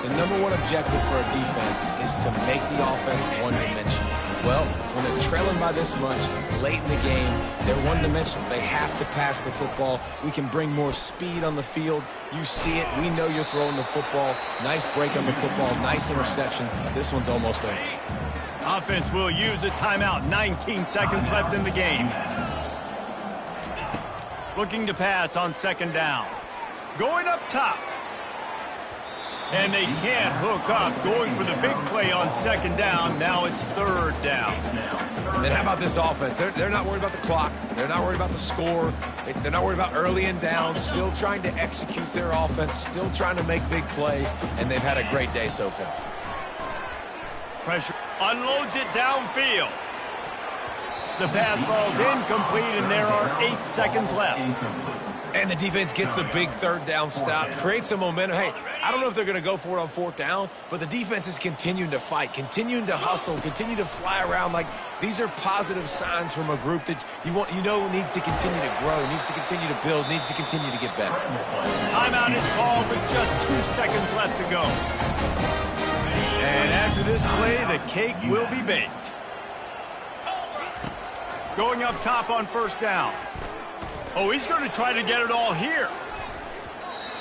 The number one objective for a defense is to make the offense one-dimensional. Well, when they're trailing by this much late in the game, they're one-dimensional. They have to pass the football. We can bring more speed on the field. You see it. We know you're throwing the football. Nice break on the football. Nice interception. This one's almost over. Offense will use a timeout. 19 seconds left in the game. Looking to pass on second down. Going up top. And they can't hook up. Going for the big play on second down. Now it's third down. And how about this offense? They're not worried about the clock. They're not worried about the score. They're not worried about early and down. Still trying to execute their offense. Still trying to make big plays. And they've had a great day so far. Pressure. Unloads it downfield. The pass falls incomplete, and there are 8 seconds left. And the defense gets the big third down stop, creates some momentum. Hey, I don't know if they're going to go for it on 4th down, but the defense is continuing to fight, continuing to hustle, continue to fly around. Like, these are positive signs from a group that you know needs to continue to grow, needs to continue to build, needs to continue to get better. Timeout is called with just 2 seconds left to go. And after this play, the cake will be baked. Going up top on 1st down. Oh, he's going to try to get it all here.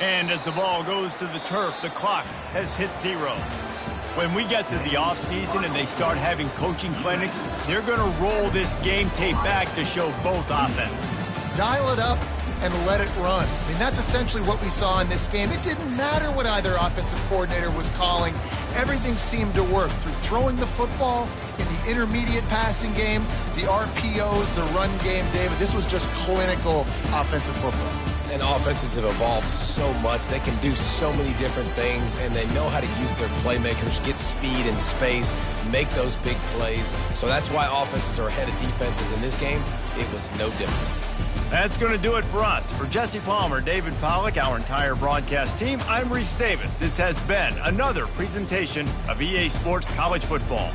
And as the ball goes to the turf, the clock has hit 0. When we get to the offseason and they start having coaching clinics, they're going to roll this game tape back to show both offenses. Dial it up and let it run. I mean, that's essentially what we saw in this game. It didn't matter what either offensive coordinator was calling. Everything seemed to work through throwing the football, in the intermediate passing game, the RPOs, the run game, David. This was just clinical offensive football. And offenses have evolved so much. They can do so many different things, and they know how to use their playmakers, get speed and space, make those big plays. So that's why offenses are ahead of defenses. In this game, it was no different. That's going to do it for us. For Jesse Palmer, David Pollack, our entire broadcast team, I'm Reese Davis. This has been another presentation of EA Sports College Football.